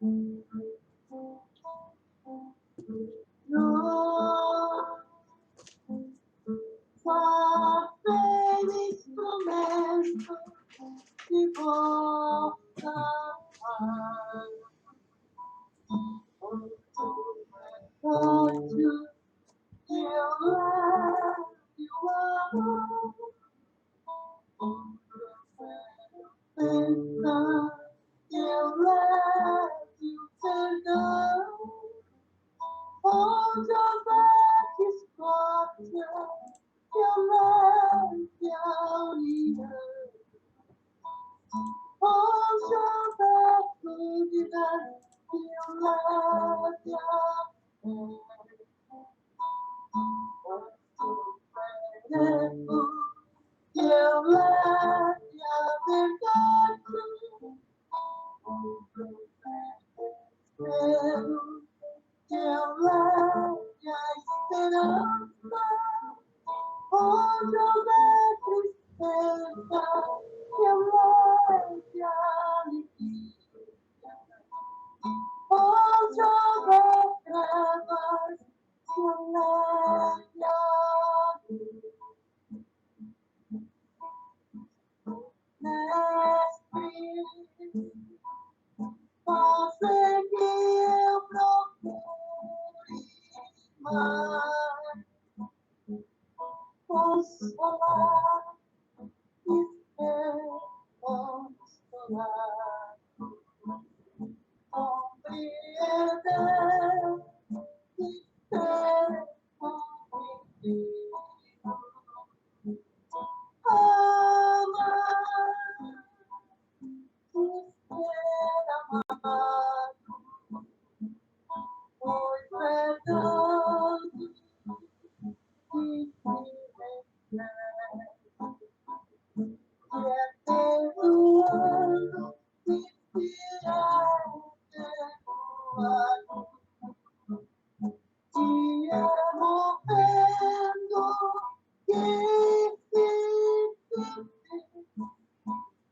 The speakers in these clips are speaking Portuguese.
No, só tem instrumento de volta. Won't you love you are? You love you to know. Hold your back is water. Your love, your leader. Hold your back, baby, your love, your your love, your verdade. Your love, your esperanza. Hold your back, tristeza. Your love, your alegria. Hold your back, trevas. Your love, your mestre, fazer que eu procure mais consolar e ser consolar, compreender e ser compreendido. Amar e ser amado, pois verdade e se que é perdoando e se é perdoado, que é morrendo e se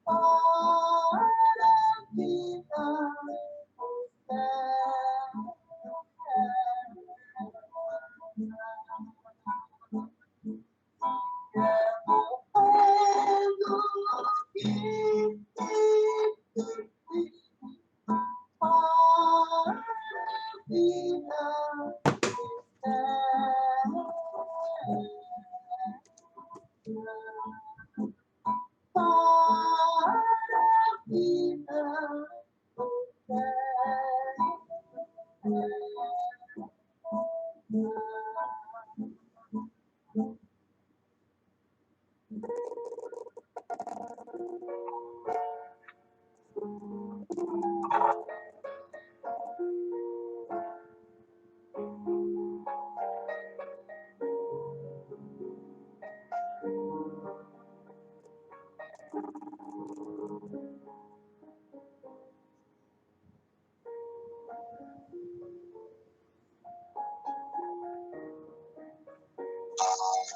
para a vida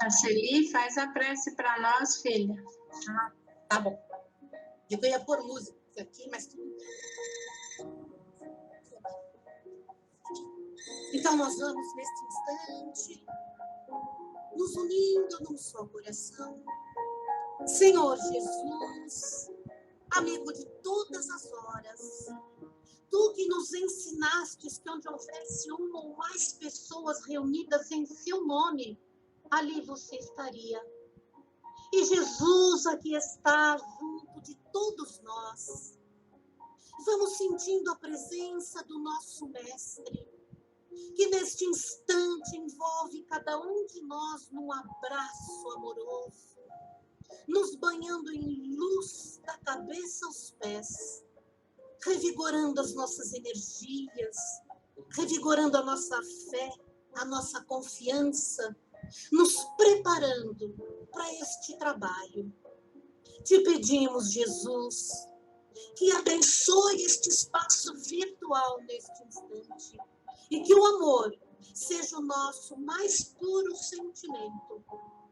Arceli, faz a prece para nós, filha. Ah, tá bom. Eu ia pôr música aqui, mas tudo. Então nós vamos, neste instante, nos unindo num só coração. Senhor Jesus, amigo de todas as horas, tu que nos ensinastes que onde houvesse uma ou mais pessoas reunidas em seu nome, ali você estaria. E Jesus aqui está junto de todos nós. Vamos sentindo a presença do nosso Mestre, que neste instante envolve cada um de nós num abraço amoroso, nos banhando em luz da cabeça aos pés, revigorando as nossas energias, revigorando a nossa fé, a nossa confiança, nos preparando para este trabalho. Te pedimos, Jesus, que abençoe este espaço virtual neste instante e que o amor seja o nosso mais puro sentimento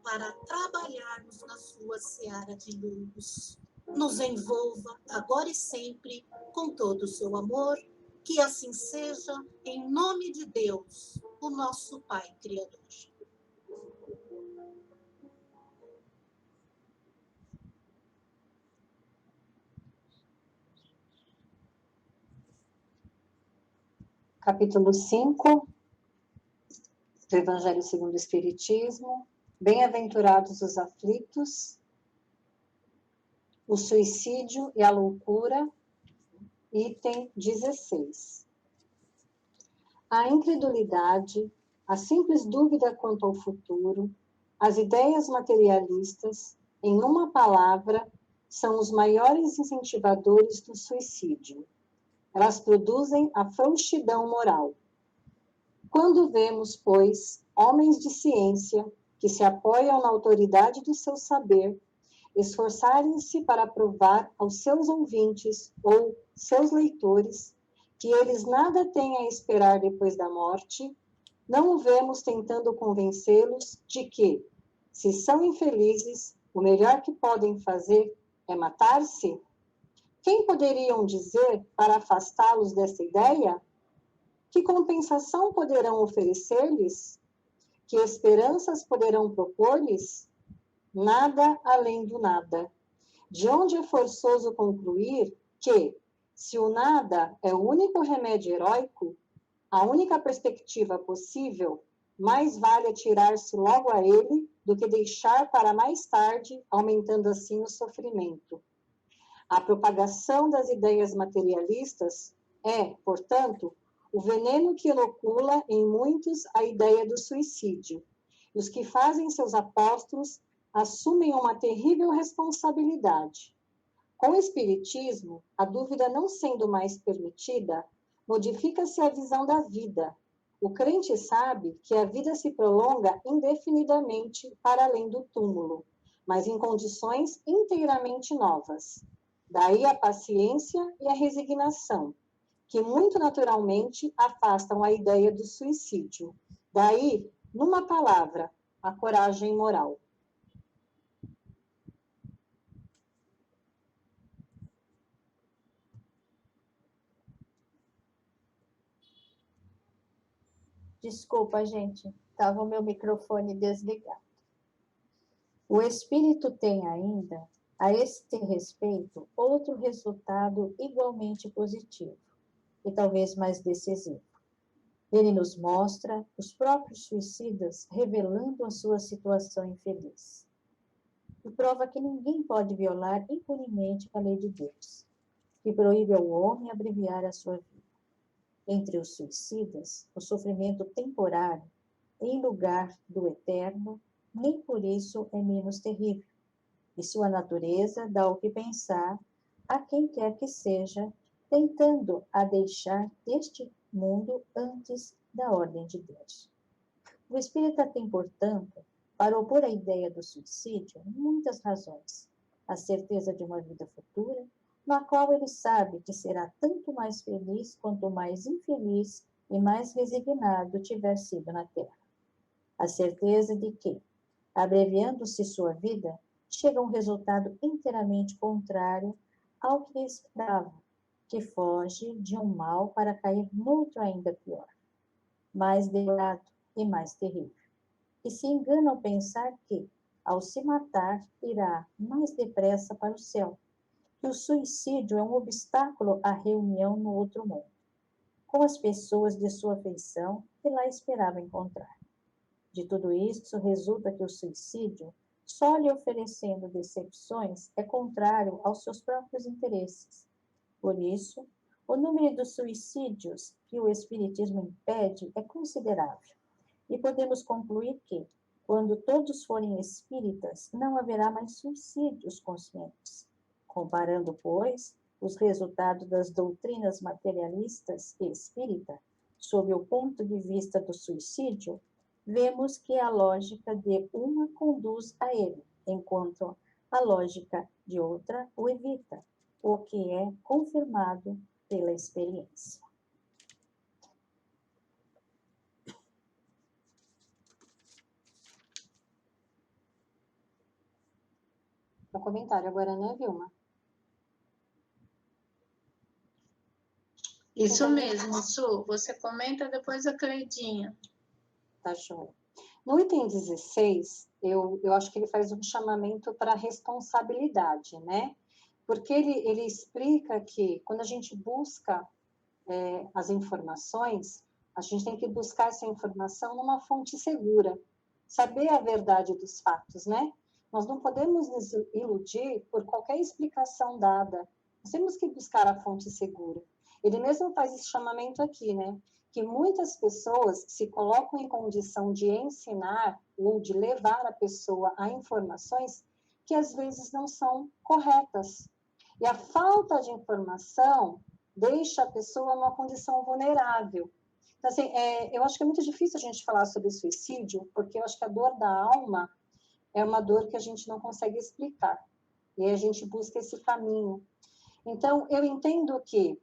para trabalharmos na sua seara de luz. Nos envolva agora e sempre com todo o seu amor, Que assim seja, em nome de Deus, o nosso Pai Criador. Capítulo 5 do Evangelho segundo o Espiritismo. Bem-aventurados os aflitos, o suicídio e a loucura, item 16. A incredulidade, a simples dúvida quanto ao futuro, as ideias materialistas, em uma palavra, são os maiores incentivadores do suicídio. Elas produzem a frouxidão moral. Quando vemos, pois, homens de ciência que se apoiam na autoridade do seu saber, esforçarem-se para provar aos seus ouvintes ou seus leitores que eles nada têm a esperar depois da morte, não o vemos tentando convencê-los de que, se são infelizes, o melhor que podem fazer é matar-se? Quem poderiam dizer para afastá-los dessa ideia? Que compensação poderão oferecer-lhes? Que esperanças poderão propor-lhes? Nada além do nada. De onde é forçoso concluir que, se o nada é o único remédio heróico, a única perspectiva possível, mais vale atirar-se logo a ele do que deixar para mais tarde, aumentando assim o sofrimento. A propagação das ideias materialistas é, portanto, o veneno que inocula em muitos a ideia do suicídio. E os que fazem seus apóstolos assumem uma terrível responsabilidade. Com o Espiritismo, a dúvida não sendo mais permitida, modifica-se a visão da vida. O crente sabe que a vida se prolonga indefinidamente para além do túmulo, mas em condições inteiramente novas. Daí a paciência e a resignação, que muito naturalmente afastam a ideia do suicídio. Daí, numa palavra, a coragem moral. Desculpa, gente, estava o meu microfone desligado. O espírito tem ainda, a este respeito, outro resultado igualmente positivo, e talvez mais decisivo. Ele nos mostra os próprios suicidas revelando a sua situação infeliz. E prova que ninguém pode violar impunemente a lei de Deus, que proíbe ao homem abreviar a sua vida. Entre os suicidas, o sofrimento temporário, em lugar do eterno, nem por isso é menos terrível. E sua natureza dá o que pensar a quem quer que seja, tentando a deixar deste mundo antes da ordem de Deus. O espírita tem, portanto, para opor a ideia do suicídio, muitas razões. A certeza de uma vida futura, na qual ele sabe que será tanto mais feliz quanto mais infeliz e mais resignado tiver sido na terra. A certeza de que, abreviando-se sua vida, chega a um resultado inteiramente contrário ao que esperava, que foge de um mal para cair noutro ainda pior, mais demorado e mais terrível. E se engana ao pensar que, ao se matar, irá mais depressa para o céu, que o suicídio é um obstáculo à reunião no outro mundo, com as pessoas de sua afeição que lá esperava encontrar. De tudo isso, resulta que o suicídio, só lhe oferecendo decepções, é contrário aos seus próprios interesses. Por isso, o número dos suicídios que o Espiritismo impede é considerável. E podemos concluir que, quando todos forem espíritas, não haverá mais suicídios conscientes. Comparando, pois, os resultados das doutrinas materialistas e espírita, sob o ponto de vista do suicídio, vemos que a lógica de uma conduz a ele, enquanto a lógica de outra o evita, o que é confirmado pela experiência. O comentário agora, né, Vilma? Isso Então, mesmo, Su. Você comenta depois a Cleidinha. tá, joia. No item 16, eu acho que ele faz um chamamento para responsabilidade, né? Porque ele explica que quando a gente busca as informações, a gente tem que buscar essa informação numa fonte segura, saber a verdade dos fatos, né? Nós não podemos nos iludir por qualquer explicação dada. Nós temos que buscar a fonte segura. Ele mesmo faz esse chamamento aqui, né? Que muitas pessoas se colocam em condição de ensinar ou de levar a pessoa a informações que às vezes não são corretas. E a falta de informação deixa a pessoa numa condição vulnerável. Então, assim, eu acho que é muito difícil a gente falar sobre suicídio, porque eu acho que a dor da alma é uma dor que a gente não consegue explicar. E aí a gente busca esse caminho. Então, eu entendo que,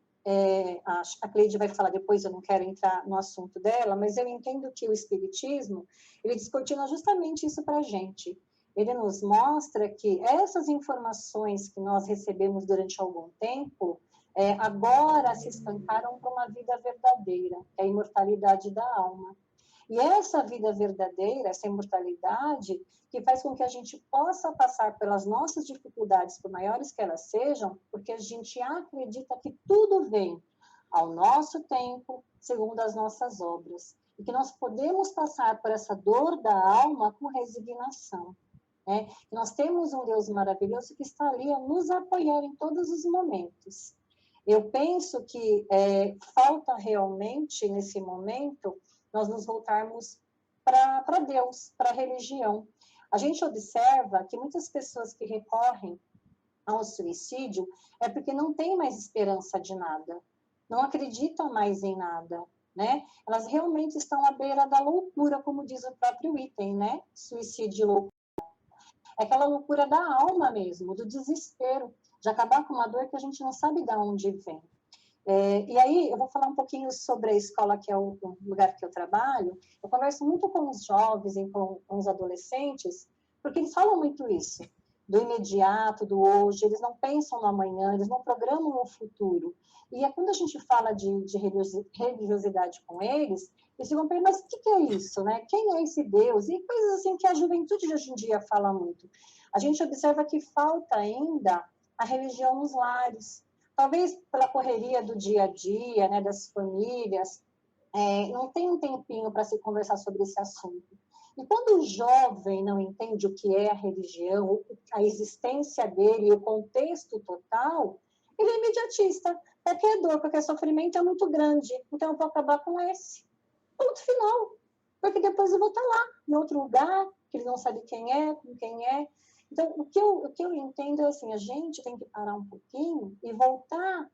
a Cleide vai falar depois, eu não quero entrar no assunto dela, mas eu entendo que o Espiritismo, ele descortina justamente isso para a gente. Ele nos mostra que essas informações que nós recebemos durante algum tempo, agora se estancaram para uma vida verdadeira, que é a imortalidade da alma. E essa vida verdadeira, essa imortalidade, que faz com que a gente possa passar pelas nossas dificuldades, por maiores que elas sejam, porque a gente acredita que tudo vem ao nosso tempo, segundo as nossas obras. E que nós podemos passar por essa dor da alma com resignação. Né? E nós temos um Deus maravilhoso que está ali a nos apoiar em todos os momentos. Eu penso que falta realmente, nesse momento, nós nos voltarmos para Deus, para a religião. A gente observa que muitas pessoas que recorrem ao suicídio é porque não tem mais esperança de nada, não acreditam mais em nada, né? Elas realmente estão à beira da loucura, como diz o próprio item, né? Suicídio e loucura. É aquela loucura da alma mesmo, do desespero, de acabar com uma dor que a gente não sabe de onde vem. E aí, eu vou falar um pouquinho sobre a escola, que é o lugar que eu trabalho. Eu converso muito com os jovens e com os adolescentes, porque eles falam muito isso, do imediato, do hoje, eles não pensam no amanhã, eles não programam o futuro. E quando a gente fala de religiosidade com eles, eles ficam perguntando, mas o que é isso, né? Quem é esse Deus? E coisas assim que a juventude de hoje em dia fala muito. A gente observa que falta ainda a religião nos lares. Talvez pela correria do dia a dia, né, das famílias, não tem um tempinho para se conversar sobre esse assunto. E quando o jovem não entende o que é a religião, a existência dele, o contexto total, ele é imediatista. Qualquer dor, qualquer sofrimento é muito grande, então eu vou acabar com esse. Ponto final. Porque depois eu vou estar lá, em outro lugar, que ele não sabe quem é, com quem é. Então, o que eu entendo é assim, a gente tem que parar um pouquinho e voltar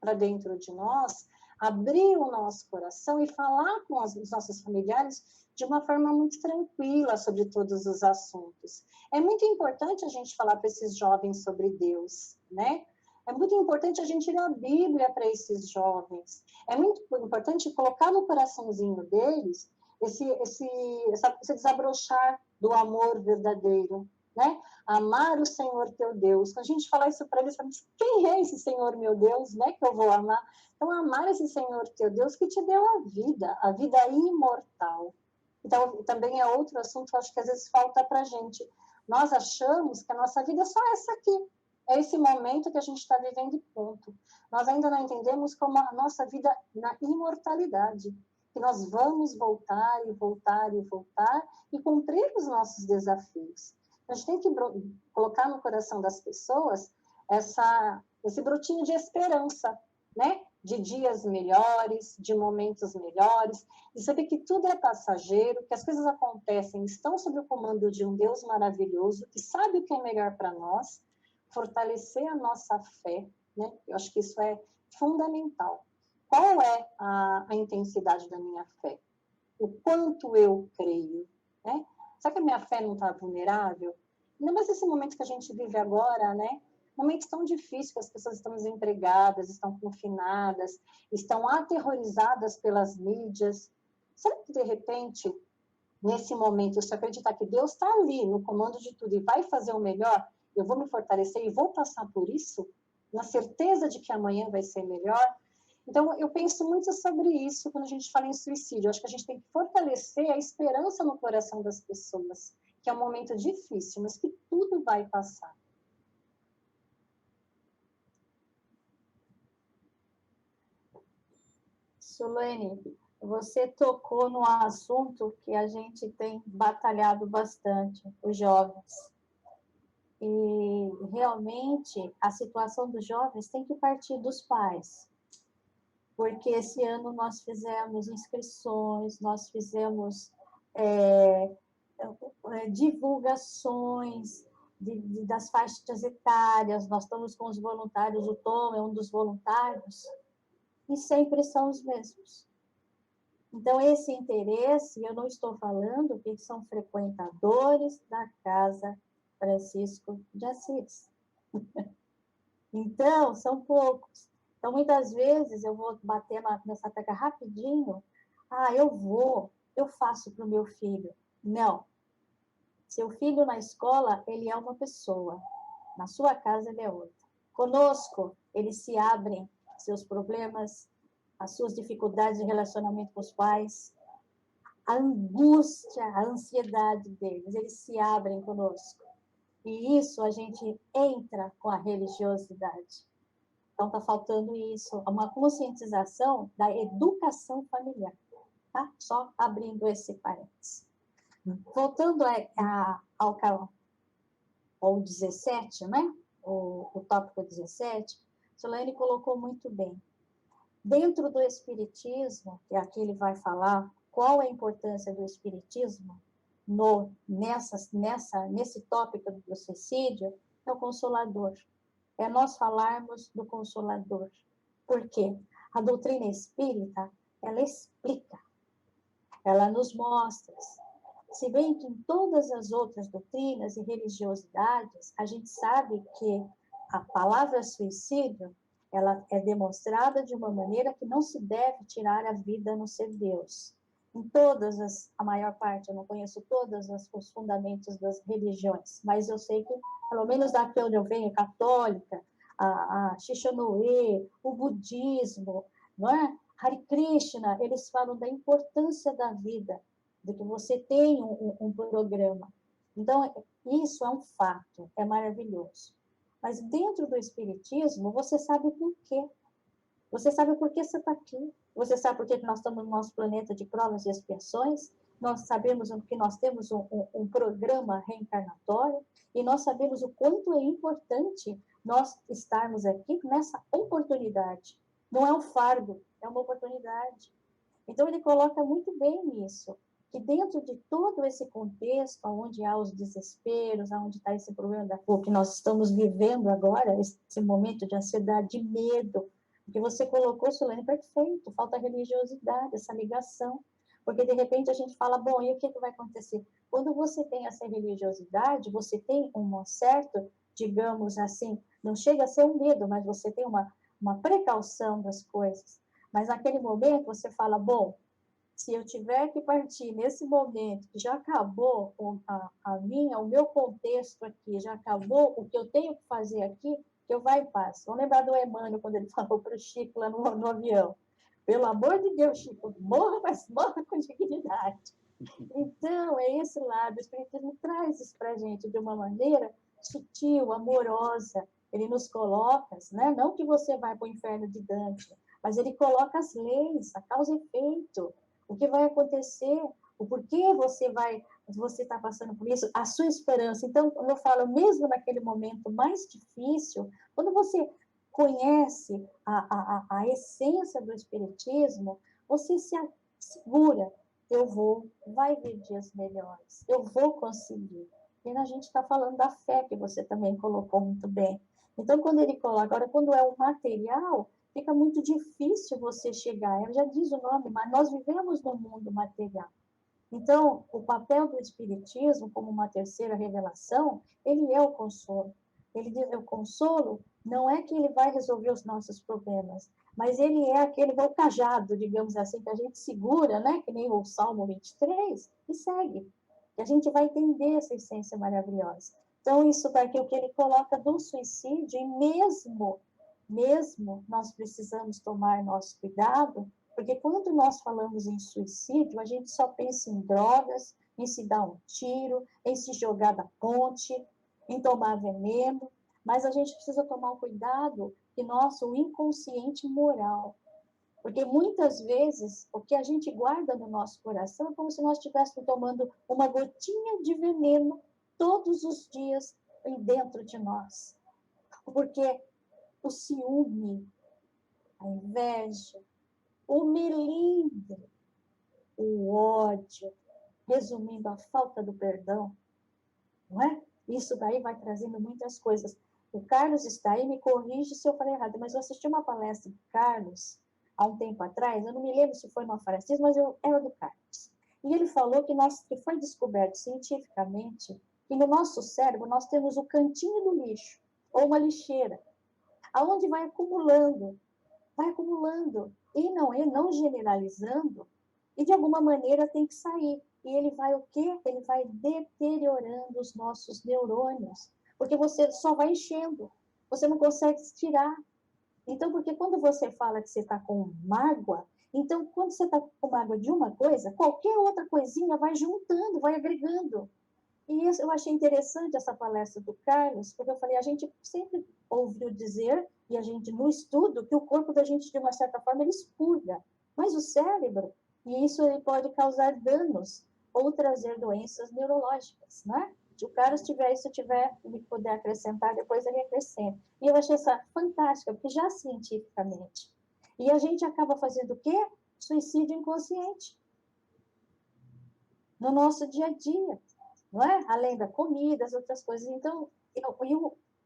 para dentro de nós, abrir o nosso coração e falar com os nossos familiares de uma forma muito tranquila sobre todos os assuntos. É muito importante a gente falar para esses jovens sobre Deus, né? É muito importante a gente ler a Bíblia para esses jovens. É muito importante colocar no coraçãozinho deles esse desabrochar do amor verdadeiro, né? Amar o Senhor teu Deus. Quando a gente fala isso para eles, quem é esse Senhor meu Deus, né, que eu vou amar? Então, amar esse Senhor teu Deus que te deu a vida imortal. Então, também é outro assunto que acho que às vezes falta para a gente. Nós achamos que a nossa vida é só essa aqui. É esse momento que a gente está vivendo e ponto. Nós ainda não entendemos como a nossa vida na imortalidade. Que nós vamos voltar e voltar e voltar e cumprir os nossos desafios. A gente tem que colocar no coração das pessoas esse brotinho de esperança, né? De dias melhores, de momentos melhores, de saber que tudo é passageiro, que as coisas acontecem, estão sob o comando de um Deus maravilhoso, que sabe o que é melhor para nós, fortalecer a nossa fé, né? Eu acho que isso é fundamental. Qual é a intensidade da minha fé? O quanto eu creio, né? Será que a minha fé não está vulnerável? Ainda mais nesse momento que a gente vive agora, né? Momentos tão difíceis que as pessoas estão desempregadas, estão confinadas, estão aterrorizadas pelas mídias. Será que, de repente, nesse momento, se eu acreditar que Deus está ali, no comando de tudo, e vai fazer o melhor, eu vou me fortalecer e vou passar por isso, na certeza de que amanhã vai ser melhor? Então, eu penso muito sobre isso quando a gente fala em suicídio. Eu acho que a gente tem que fortalecer a esperança no coração das pessoas, que é um momento difícil, mas que tudo vai passar. Solane, você tocou num assunto que a gente tem batalhado bastante, os jovens. E realmente a situação dos jovens tem que partir dos pais, porque esse ano nós fizemos inscrições, nós fizemos divulgações das faixas etárias, nós estamos com os voluntários, o Tom é um dos voluntários, e sempre são os mesmos. Então, esse interesse, eu não estou falando que são frequentadores da Casa Francisco de Assis. Então, são poucos. Então, muitas vezes, eu vou bater nessa tecla rapidinho, eu faço para o meu filho. Não. Seu filho na escola, ele é uma pessoa. Na sua casa, ele é outra. Conosco, eles se abrem seus problemas, as suas dificuldades de relacionamento com os pais, a angústia, a ansiedade deles, eles se abrem conosco. E isso a gente entra com a religiosidade. Então, está faltando isso, uma conscientização da educação familiar. Tá? Só abrindo esse parênteses. Voltando ao 17, né? O tópico 17, Solane colocou muito bem. Dentro do Espiritismo, que aqui ele vai falar qual é a importância do Espiritismo nesse tópico do suicídio, é o Consolador. É nós falarmos do Consolador. Por quê? A doutrina espírita, ela explica, ela nos mostra. Se bem que em todas as outras doutrinas e religiosidades, a gente sabe que a palavra suicídio, ela é demonstrada de uma maneira que não se deve tirar a vida no ser Deus. Em a maior parte, eu não conheço todos os fundamentos das religiões, mas eu sei que, pelo menos daqui onde eu venho, católica, a Shishonoe, o budismo, não é? Hare Krishna, eles falam da importância da vida, de que você tem um programa. Então, isso é um fato, é maravilhoso. Mas dentro do Espiritismo, você sabe o porquê. Você sabe por que você está aqui. Você sabe por que nós estamos no nosso planeta de provas e expiações. Nós sabemos que nós temos um programa reencarnatório e nós sabemos o quanto é importante nós estarmos aqui nessa oportunidade. Não é um fardo, é uma oportunidade. Então, ele coloca muito bem isso, que dentro de todo esse contexto, onde há os desesperos, onde está esse problema que nós estamos vivendo agora, esse momento de ansiedade, de medo, que você colocou, Solane, perfeito, falta religiosidade, essa ligação, porque de repente a gente fala, bom, e o que vai acontecer? Quando você tem essa religiosidade, você tem um certo, digamos assim, não chega a ser um medo, mas você tem uma precaução das coisas. Mas naquele momento você fala, bom, se eu tiver que partir nesse momento, que já acabou o meu contexto aqui, já acabou o que eu tenho que fazer aqui, que eu vá em paz. Vamos lembrar do Emmanuel, quando ele falou para o Chico lá no avião. Pelo amor de Deus, Chico, morra, mas morra com dignidade. Então, é esse lado, o Espiritismo traz isso para a gente de uma maneira sutil, amorosa. Ele nos coloca, né? Não que você vai para o inferno de Dante, mas ele coloca as leis, a causa e efeito, o que vai acontecer, o porquê você está passando por isso, a sua esperança. Então, quando eu falo, mesmo naquele momento mais difícil, quando você conhece a essência do Espiritismo, você se segura, vai vir dias melhores, eu vou conseguir. E a gente está falando da fé, que você também colocou muito bem. Então, quando ele coloca, agora, quando é o material, fica muito difícil você chegar. Já diz o nome, mas nós vivemos no mundo material. Então, o papel do Espiritismo, como uma terceira revelação, ele é o consolo. O consolo não é que ele vai resolver os nossos problemas, mas ele é o cajado, digamos assim, que a gente segura, né? Que nem o Salmo 23, e segue. E a gente vai entender essa essência maravilhosa. Então, isso daqui é o que ele coloca do suicídio, e mesmo mesmo nós precisamos tomar nosso cuidado, porque quando nós falamos em suicídio, a gente só pensa em drogas, em se dar um tiro, em se jogar da ponte, em tomar veneno, mas a gente precisa tomar um cuidado que nosso inconsciente moral. Porque muitas vezes o que a gente guarda no nosso coração é como se nós estivéssemos tomando uma gotinha de veneno todos os dias dentro de nós. Porque o ciúme, a inveja, o melindre, o ódio, resumindo, a falta do perdão, não é? Isso daí vai trazendo muitas coisas. O Carlos está aí, me corrige se eu falei errado, mas eu assisti uma palestra do Carlos há um tempo atrás, eu não me lembro se foi no Afracismo, mas era do Carlos. E ele falou que foi descoberto cientificamente que no nosso cérebro nós temos o cantinho do lixo, ou uma lixeira, aonde vai acumulando, e não generalizando, e de alguma maneira tem que sair. E ele vai o quê? Ele vai deteriorando os nossos neurônios, porque você só vai enchendo, você não consegue tirar. Então, porque quando você fala que você está com mágoa, então, quando você está com mágoa de uma coisa, qualquer outra coisinha vai juntando, vai agregando. E isso, eu achei interessante essa palestra do Carlos, porque eu falei, a gente sempre ouviu dizer, e a gente no estudo, que o corpo da gente, de uma certa forma, ele expurga. Mas o cérebro, e isso ele pode causar danos ou trazer doenças neurológicas, né? Se o Carlos tiver isso, me puder acrescentar, depois ele acrescenta. E eu achei essa fantástica, porque já cientificamente. E a gente acaba fazendo o quê? Suicídio inconsciente. No nosso dia a dia, não é? Além da comida, as outras coisas. Então,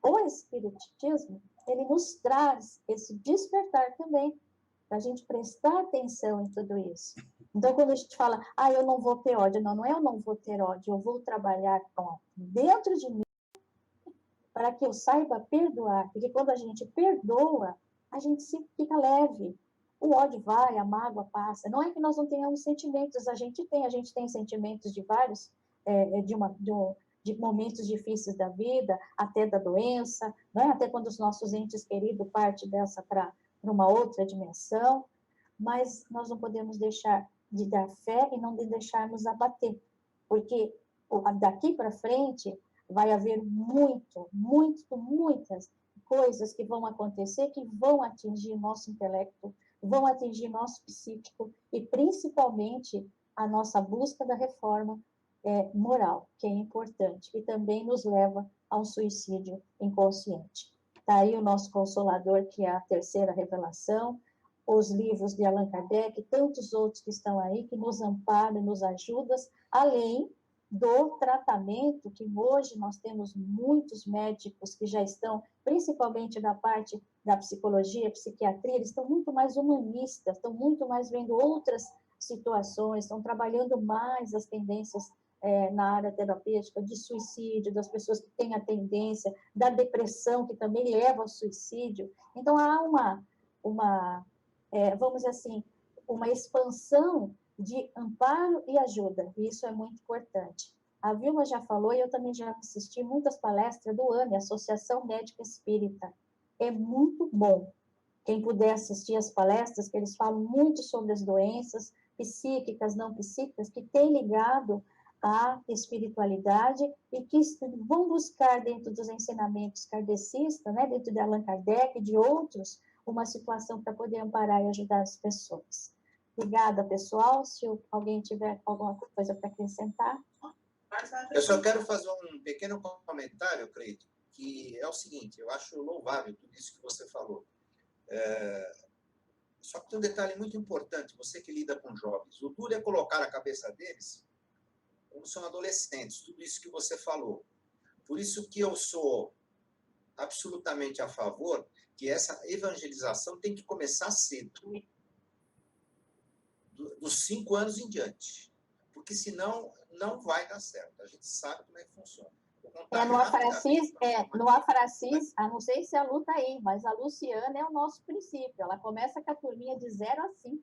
o espiritismo, ele nos traz esse despertar também, para a gente prestar atenção em tudo isso. Então, quando a gente fala, eu não vou ter ódio, não é eu não vou ter ódio, eu vou trabalhar dentro de mim para que eu saiba perdoar, porque quando a gente perdoa, a gente fica leve. O ódio vai, a mágoa passa. Não é que nós não tenhamos sentimentos, a gente tem sentimentos de vários, de momentos difíceis da vida, até da doença, né? Até quando os nossos entes queridos partem dessa para uma outra dimensão, mas nós não podemos deixar de dar fé e não de deixarmos abater, porque daqui para frente vai haver muitas coisas que vão acontecer, que vão atingir nosso intelecto, vão atingir nosso psíquico e principalmente a nossa busca da reforma moral, que é importante, e também nos leva ao suicídio inconsciente. Está aí o nosso Consolador, que é a terceira revelação, os livros de Allan Kardec, e tantos outros que estão aí, que nos amparam, nos ajudam, além do tratamento, que hoje nós temos muitos médicos que já estão, principalmente da parte da psicologia, psiquiatria, eles estão muito mais humanistas, estão muito mais vendo outras situações, estão trabalhando mais as tendências na área terapêutica de suicídio, das pessoas que têm a tendência, da depressão, que também leva ao suicídio. Então, há vamos dizer assim, uma expansão de amparo e ajuda, e isso é muito importante. A Vilma já falou, e eu também já assisti muitas palestras do AME, Associação Médica Espírita. É muito bom. Quem puder assistir as palestras, que eles falam muito sobre as doenças psíquicas, não psíquicas, que tem ligado à espiritualidade e que vão buscar dentro dos ensinamentos kardecistas, né, dentro de Allan Kardec e de outros, uma situação para poder amparar e ajudar as pessoas. Obrigada, pessoal. Se alguém tiver alguma coisa para acrescentar. Eu só quero fazer um pequeno comentário, Cleito, que é o seguinte, eu acho louvável tudo isso que você falou. Só que tem um detalhe muito importante, você que lida com jovens. O duro é colocar na cabeça deles como são adolescentes, tudo isso que você falou. Por isso que eu sou absolutamente a favor que essa evangelização tem que começar cedo, dos 5 anos em diante, porque senão não vai dar certo. A gente sabe como é que funciona. No Afracis, não sei se a Lu está aí, mas a Luciana é o nosso princípio. Ela começa com a turminha de 0 a 5.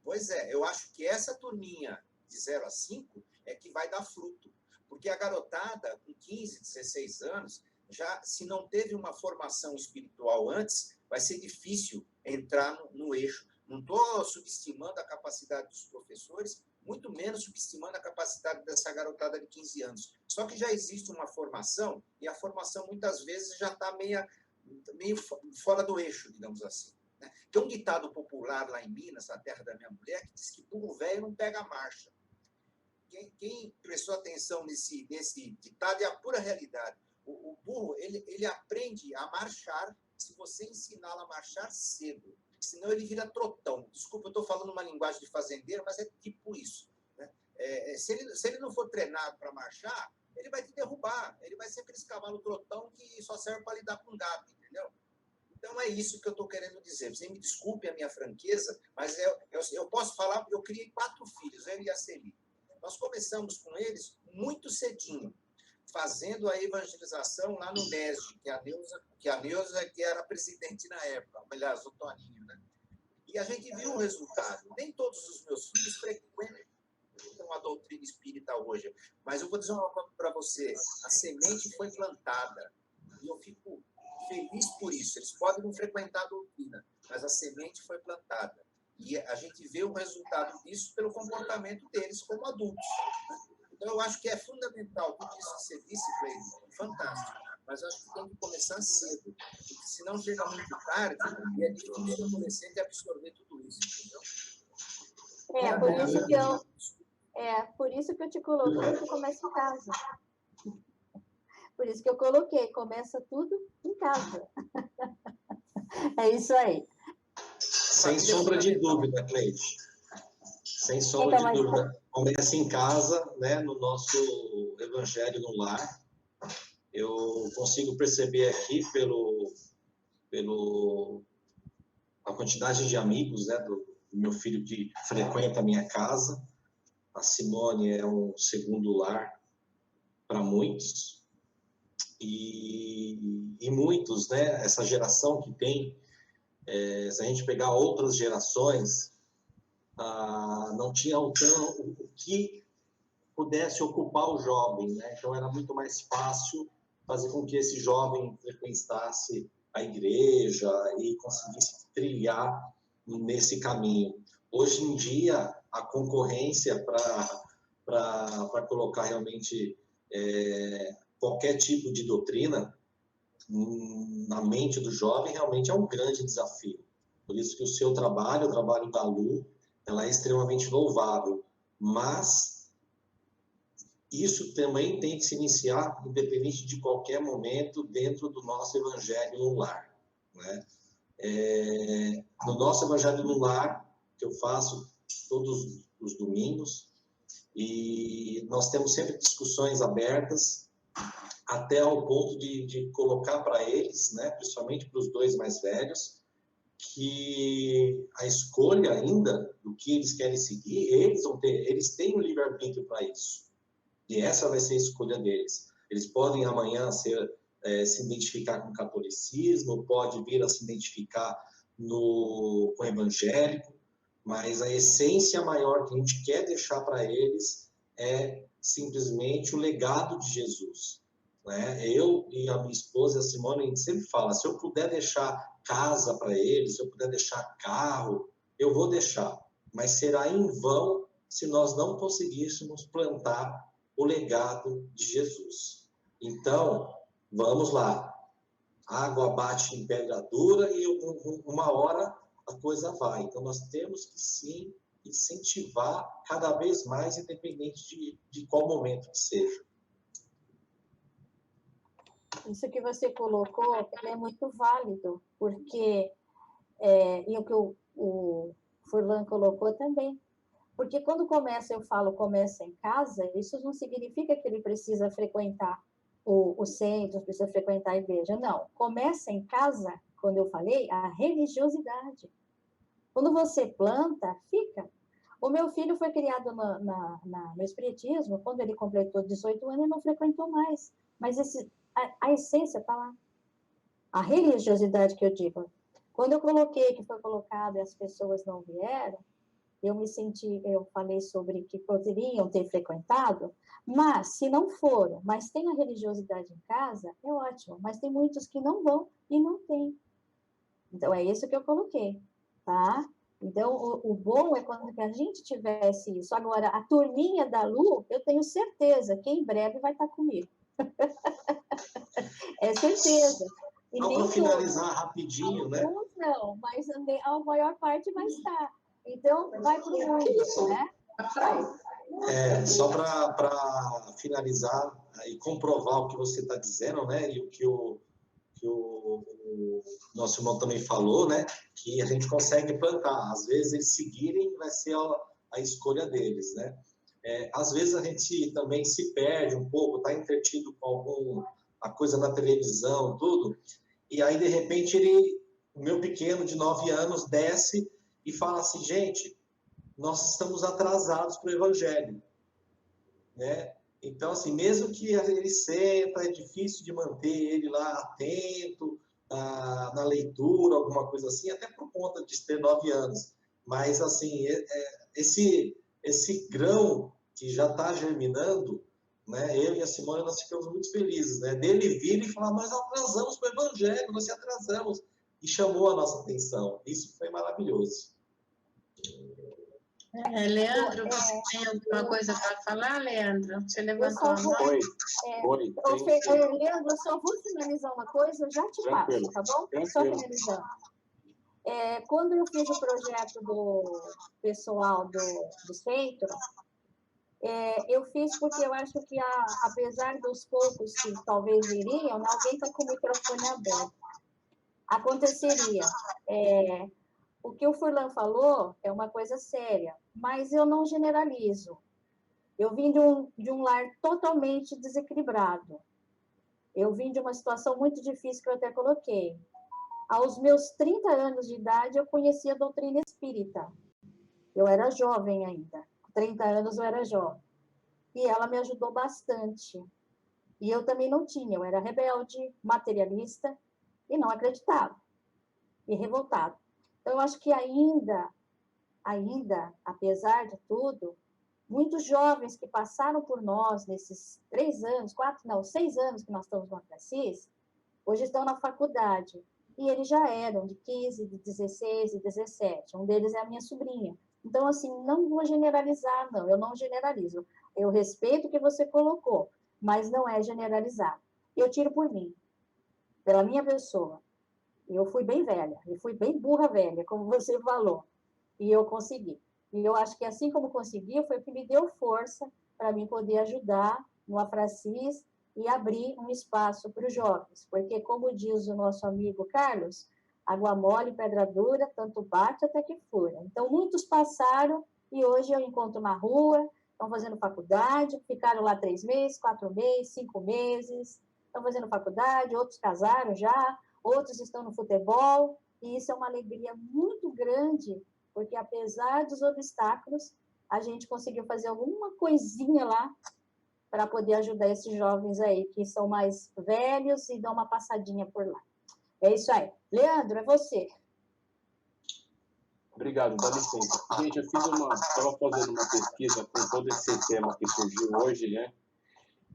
Pois é, eu acho que essa turminha de 0 a 5 é que vai dar fruto. Porque a garotada, com 15, 16 anos, já se não teve uma formação espiritual antes, vai ser difícil entrar no eixo. Não estou subestimando a capacidade dos professores, muito menos subestimando a capacidade dessa garotada de 15 anos. Só que já existe uma formação, e a formação muitas vezes já está meio fora do eixo, digamos assim. Né? Tem um ditado popular lá em Minas, na terra da minha mulher, que diz que burro velho não pega marcha. Quem prestou atenção nesse ditado é a pura realidade. O burro, ele aprende a marchar se você ensiná-lo a marchar cedo. Senão ele vira trotão. Desculpa, eu estou falando uma linguagem de fazendeiro, mas é tipo isso. Né? Se ele não for treinado para marchar, ele vai te derrubar. Ele vai ser aquele cavalo trotão que só serve para lidar com gato, entendeu? Então é isso que eu estou querendo dizer. Você me desculpe a minha franqueza, mas eu posso falar, eu criei 4 filhos, eu e a Celi. Nós começamos com eles muito cedinho, fazendo a evangelização lá no NESD, que a Neuza que era presidente na época, aliás, o Toninho, né? E a gente viu o resultado. Nem todos os meus filhos frequentam a doutrina espírita hoje, mas eu vou dizer uma coisa para você, a semente foi plantada, e eu fico feliz por isso. Eles podem não frequentar a doutrina, mas a semente foi plantada. E a gente vê o resultado disso pelo comportamento deles como adultos. Né? Então, eu acho que é fundamental, tudo isso que você disse, Cleide, fantástico, mas eu acho que tem que começar cedo, porque senão chega muito tarde e é difícil o adolescente absorver tudo isso, entendeu? Por isso que eu te coloquei que começa em casa. Por isso que eu coloquei, começa tudo em casa. É isso aí. Sem sombra de dúvida, Cleide. Sem sombra de dúvida. Começa em casa, né, no nosso Evangelho no Lar. Eu consigo perceber aqui a quantidade de amigos, né, do meu filho que frequenta a minha casa. A Simone é um segundo lar para muitos. E muitos, né, essa geração que tem, se a gente pegar outras gerações, não tinha o que pudesse ocupar o jovem, né? Então era muito mais fácil fazer com que esse jovem frequentasse a igreja e conseguisse trilhar nesse caminho. Hoje em dia, a concorrência para colocar realmente qualquer tipo de doutrina na mente do jovem realmente é um grande desafio. Por isso que o seu trabalho, o trabalho da Lu, ela é extremamente louvável, mas isso também tem que se iniciar, independente de qualquer momento, dentro do nosso Evangelho no Lar. Né? No nosso Evangelho no Lar, que eu faço todos os domingos, e nós temos sempre discussões abertas, até ao ponto de colocar para eles, né, principalmente para os 2 mais velhos, que a escolha ainda do que eles querem seguir, eles têm o livre-arbítrio para isso. E essa vai ser a escolha deles. Eles podem amanhã se identificar com o catolicismo, pode vir a se identificar com o evangélico, mas a essência maior que a gente quer deixar para eles é simplesmente o legado de Jesus. Né? Eu e a minha esposa, a Simone, a gente sempre fala, se eu puder deixar casa para eles, se eu puder deixar carro, eu vou deixar. Mas será em vão se nós não conseguíssemos plantar o legado de Jesus. Então, vamos lá. Água bate em pedra dura e uma hora a coisa vai. Então, nós temos que, sim, incentivar cada vez mais, independente de qual momento que seja. Isso que você colocou é muito válido, porque, e o que o Furlan colocou também, porque quando eu falo começa em casa, isso não significa que ele precisa frequentar o centro, precisa frequentar a igreja, não. Começa em casa, quando eu falei, a religiosidade. Quando você planta, fica. O meu filho foi criado no espiritismo, quando ele completou 18 anos, ele não frequentou mais. Mas a essência está lá. A religiosidade que eu digo. Quando eu coloquei, que foi colocado e as pessoas não vieram, eu falei sobre que poderiam ter frequentado, mas se não foram, mas tem a religiosidade em casa, é ótimo, mas tem muitos que não vão e não tem. Então, é isso que eu coloquei, tá? Então, o bom é quando que a gente tivesse isso. Agora, a turminha da Lu, eu tenho certeza que em breve vai estar comigo. É certeza. E Só nem para todos. finalizar rapidinho, né? Alguns não, mas a maior parte vai estar. Então, vai para o mundo, né? Só para finalizar e comprovar o que você está dizendo, né? E o que o nosso irmão também falou, né? Que a gente consegue plantar. Às vezes eles seguirem vai ser a escolha deles, né? Às vezes a gente também se perde um pouco, está entretido com alguma coisa na televisão, tudo, e aí de repente o meu pequeno de 9 anos desce e fala assim, gente, nós estamos atrasados para o evangelho, né? Então, assim, mesmo que ele senta, é difícil de manter ele lá atento na leitura, alguma coisa assim, até por conta de ter 9 anos. Mas, assim, esse grão que já está germinando, né? Eu e a Simone, nós ficamos muito felizes, né? Dele vir e falar, nós atrasamos para o evangelho, nós se atrasamos. E chamou a nossa atenção. Isso foi maravilhoso. Leandro, você tem alguma coisa para falar, Leandro? Você levantou a mão? Oi. Leandro, eu só vou finalizar uma coisa, eu já te passo, tá bom? Só finalizando. Quando eu fiz o projeto do pessoal do centro, eu fiz porque eu acho que, apesar dos poucos que talvez iriam, alguém está com o microfone aberto. Aconteceria. O que o Furlan falou é uma coisa séria, mas eu não generalizo. Eu vim de um lar totalmente desequilibrado. Eu vim de uma situação muito difícil que eu até coloquei. Aos meus 30 anos de idade, eu conheci a doutrina espírita. Eu era jovem ainda. Com 30 anos, eu era jovem. E ela me ajudou bastante. E eu também não tinha. Eu era rebelde, materialista e não acreditava. E revoltado. Então, eu acho que ainda, apesar de tudo, muitos jovens que passaram por nós nesses 6 anos que nós estamos no Assis, hoje estão na faculdade. E eles já eram de 15, de 16 e 17. Um deles é a minha sobrinha. Então, assim, não vou generalizar, não. Eu não generalizo. Eu respeito o que você colocou, mas não é generalizar. Eu tiro por mim, pela minha pessoa. Eu fui bem velha, eu fui bem burra velha, como você falou. E eu consegui. E eu acho que assim como consegui, foi o que me deu força para mim poder ajudar no Afracis e abrir um espaço para os jovens. Porque, como diz o nosso amigo Carlos, água mole, pedra dura, tanto bate até que fura. Então, muitos passaram e hoje eu encontro na rua, estão fazendo faculdade, ficaram lá 3 meses, 4 meses, 5 meses, estão fazendo faculdade, outros casaram já, outros estão no futebol, e isso é uma alegria muito grande, porque apesar dos obstáculos, a gente conseguiu fazer alguma coisinha lá para poder ajudar esses jovens aí, que são mais velhos e dão uma passadinha por lá. É isso aí. Leandro, é você. Obrigado, dá licença. Gente, eu estava fazendo uma pesquisa com todo esse tema que surgiu hoje, né?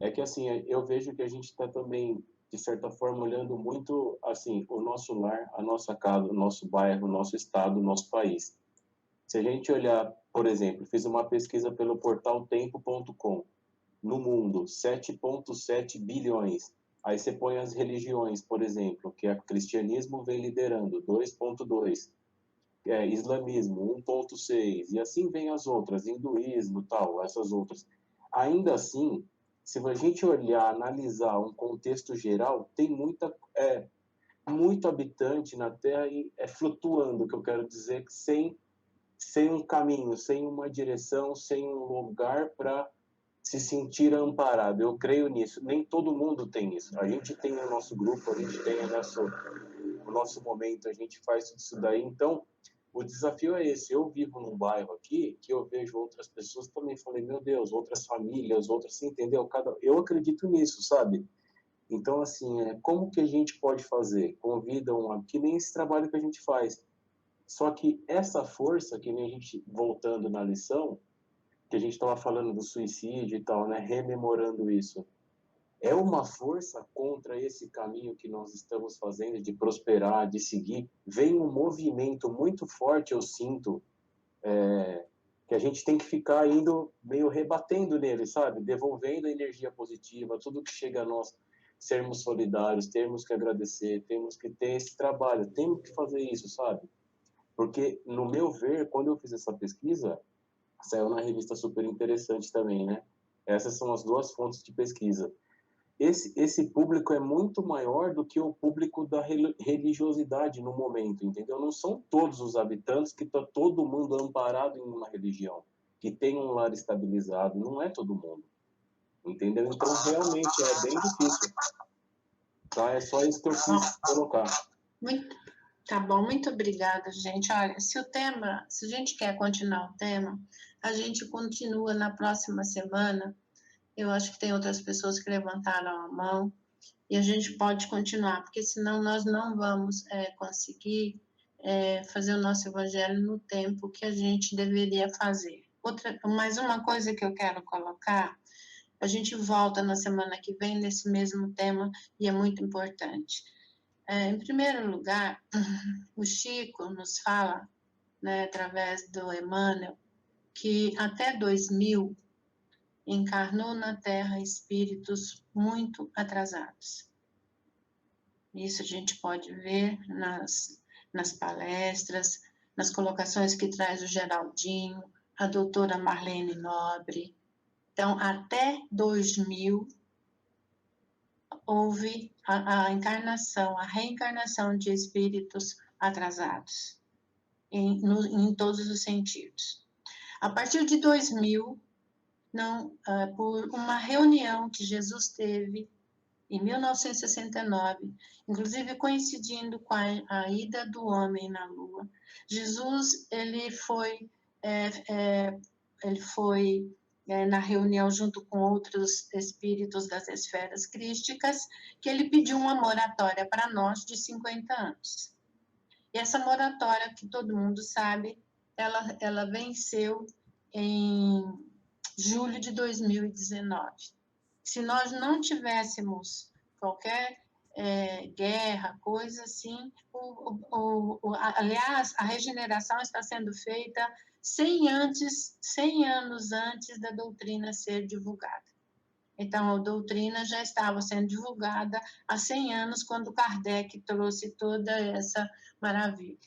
É que, assim, eu vejo que a gente está também, de certa forma, olhando muito, assim, o nosso lar, a nossa casa, o nosso bairro, o nosso estado, o nosso país. Se a gente olhar, por exemplo, fiz uma pesquisa pelo portal tempo.com, no mundo, 7,7 bilhões. Aí você põe as religiões, por exemplo, que o cristianismo vem liderando, 2,2. Islamismo, 1,6. E assim vem as outras, hinduísmo, tal, essas outras. Ainda assim, se a gente olhar, analisar um contexto geral, tem muito habitante na Terra e flutuando, que eu quero dizer, sem um caminho, sem uma direção, sem um lugar para se sentir amparado. Eu creio nisso. Nem todo mundo tem isso. A gente tem o nosso grupo, a gente tem o nosso momento, a gente faz isso daí. Então, o desafio é esse. Eu vivo num bairro aqui que eu vejo outras pessoas também. Falei, meu Deus, outras famílias, outras, você entendeu? Eu acredito nisso, sabe? Então, assim, como que a gente pode fazer? Convidam, que nem esse trabalho que a gente faz. Só que essa força, que nem a gente, voltando na lição, que a gente estava falando do suicídio e tal, né, rememorando isso, é uma força contra esse caminho que nós estamos fazendo de prosperar, de seguir. Vem um movimento muito forte, eu sinto, que a gente tem que ficar indo meio rebatendo nele, sabe? Devolvendo a energia positiva, tudo que chega a nós, sermos solidários, temos que agradecer, temos que ter esse trabalho, temos que fazer isso, sabe? Porque, no meu ver, quando eu fiz essa pesquisa, saiu na revista super interessante também, né? Essas são as duas fontes de pesquisa. Esse público é muito maior do que o público da religiosidade no momento, entendeu? Não são todos os habitantes que está todo mundo amparado em uma religião, que tem um lar estabilizado, não é todo mundo, entendeu? Então, realmente, é bem difícil. Tá? É só isso que eu quis colocar. Tá bom, muito obrigada, gente. Olha, se a gente quer continuar o tema, a gente continua na próxima semana. Eu acho que tem outras pessoas que levantaram a mão e a gente pode continuar, porque senão nós não vamos conseguir fazer o nosso evangelho no tempo que a gente deveria fazer. Mais uma coisa que eu quero colocar, a gente volta na semana que vem nesse mesmo tema e é muito importante. Em primeiro lugar, o Chico nos fala, né, através do Emmanuel, que até 2000 encarnou na Terra espíritos muito atrasados. Isso a gente pode ver nas palestras, nas colocações que traz o Geraldinho, a doutora Marlene Nobre. Então, até 2000, houve a encarnação, a reencarnação de espíritos atrasados, em todos os sentidos. A partir de 2000, por uma reunião que Jesus teve em 1969, inclusive coincidindo com a ida do homem na Lua, Jesus ele foi na reunião junto com outros espíritos das esferas crísticas, que ele pediu uma moratória para nós de 50 anos. E essa moratória, que todo mundo sabe, ela venceu em julho de 2019. Se nós não tivéssemos qualquer guerra, coisa assim, aliás, a regeneração está sendo feita 100 anos antes da doutrina ser divulgada. Então, a doutrina já estava sendo divulgada há 100 anos, quando Kardec trouxe toda essa maravilha.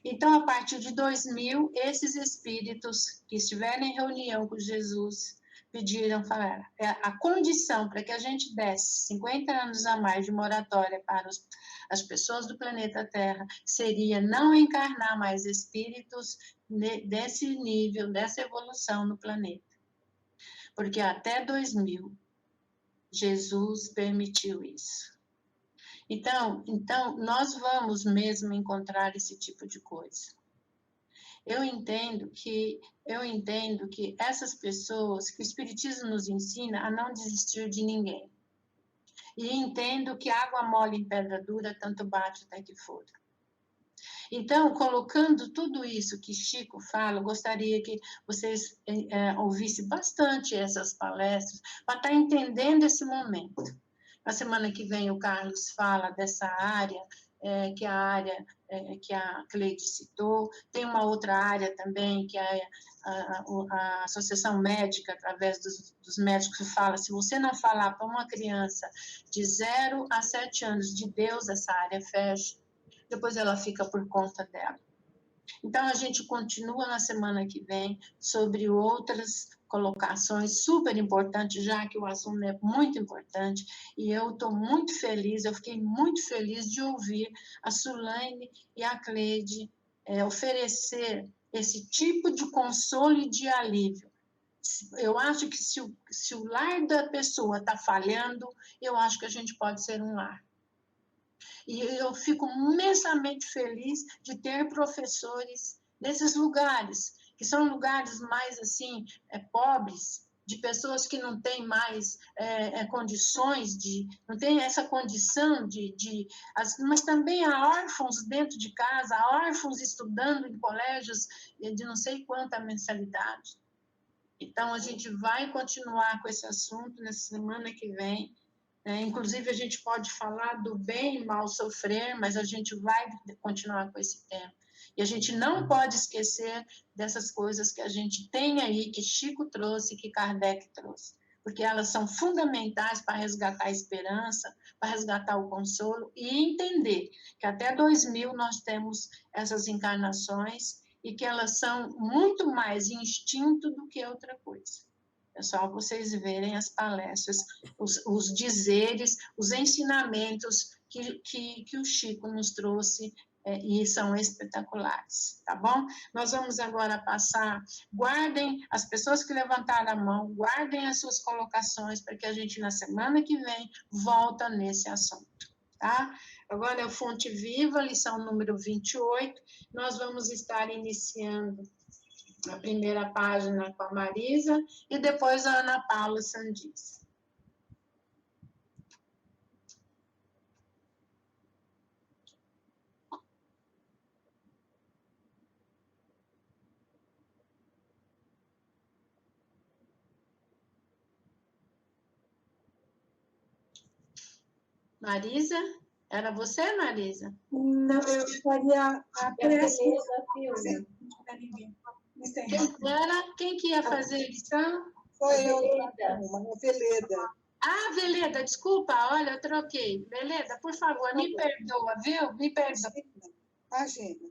Então, a partir de 2000, esses espíritos que estiveram em reunião com Jesus falaram, a condição para que a gente desse 50 anos a mais de moratória para as pessoas do planeta Terra seria não encarnar mais espíritos desse nível, dessa evolução no planeta. Porque até 2000, Jesus permitiu isso. Então, nós vamos mesmo encontrar esse tipo de coisa. Eu entendo que essas pessoas, que o Espiritismo nos ensina a não desistir de ninguém. E entendo que água mole em pedra dura, tanto bate até que for. Então, colocando tudo isso que Chico fala, eu gostaria que vocês ouvissem bastante essas palestras, para estar entendendo esse momento. Na semana que vem, o Carlos fala dessa área, que é a área que a Cleide citou. Tem uma outra área também, que é a Associação Médica, através dos médicos, que fala, se você não falar para uma criança de 0 a 7 anos de Deus, essa área fecha, depois ela fica por conta dela. Então, a gente continua na semana que vem sobre outras colocações super importantes, já que o assunto é muito importante, e eu estou muito feliz, eu fiquei muito feliz de ouvir a Sulaine e a Cleide oferecer esse tipo de consolo e de alívio. Eu acho que se o lar da pessoa está falhando, eu acho que a gente pode ser um lar. E eu fico imensamente feliz de ter professores nesses lugares, que são lugares mais, assim, pobres, de pessoas que não têm mais condições não têm essa condição mas também há órfãos dentro de casa, há órfãos estudando em colégios de não sei quanta mensalidade. Então, a gente vai continuar com esse assunto na semana que vem. Inclusive, a gente pode falar do bem e mal sofrer, mas a gente vai continuar com esse tema. E a gente não pode esquecer dessas coisas que a gente tem aí, que Chico trouxe, que Kardec trouxe, porque elas são fundamentais para resgatar a esperança, para resgatar o consolo e entender que até 2000 nós temos essas encarnações e que elas são muito mais instinto do que outra coisa. É só vocês verem as palestras, os dizeres, os ensinamentos que o Chico nos trouxe, e são espetaculares, tá bom? Nós vamos agora passar, guardem, as pessoas que levantaram a mão, guardem as suas colocações, para que a gente, na semana que vem, volta nesse assunto, tá? Agora é o Fonte Viva, lição número 28, nós vamos estar iniciando a primeira página com a Marisa e depois a Ana Paula Sandis. Marisa? Era você, Marisa? Não, eu faria a prece. Quem que ia fazer a lição? Foi eu, uma Veleda. Ah, Veleda, desculpa, olha, eu troquei. Veleda, por favor, me perdoa, viu? Me perdoa. Imagina.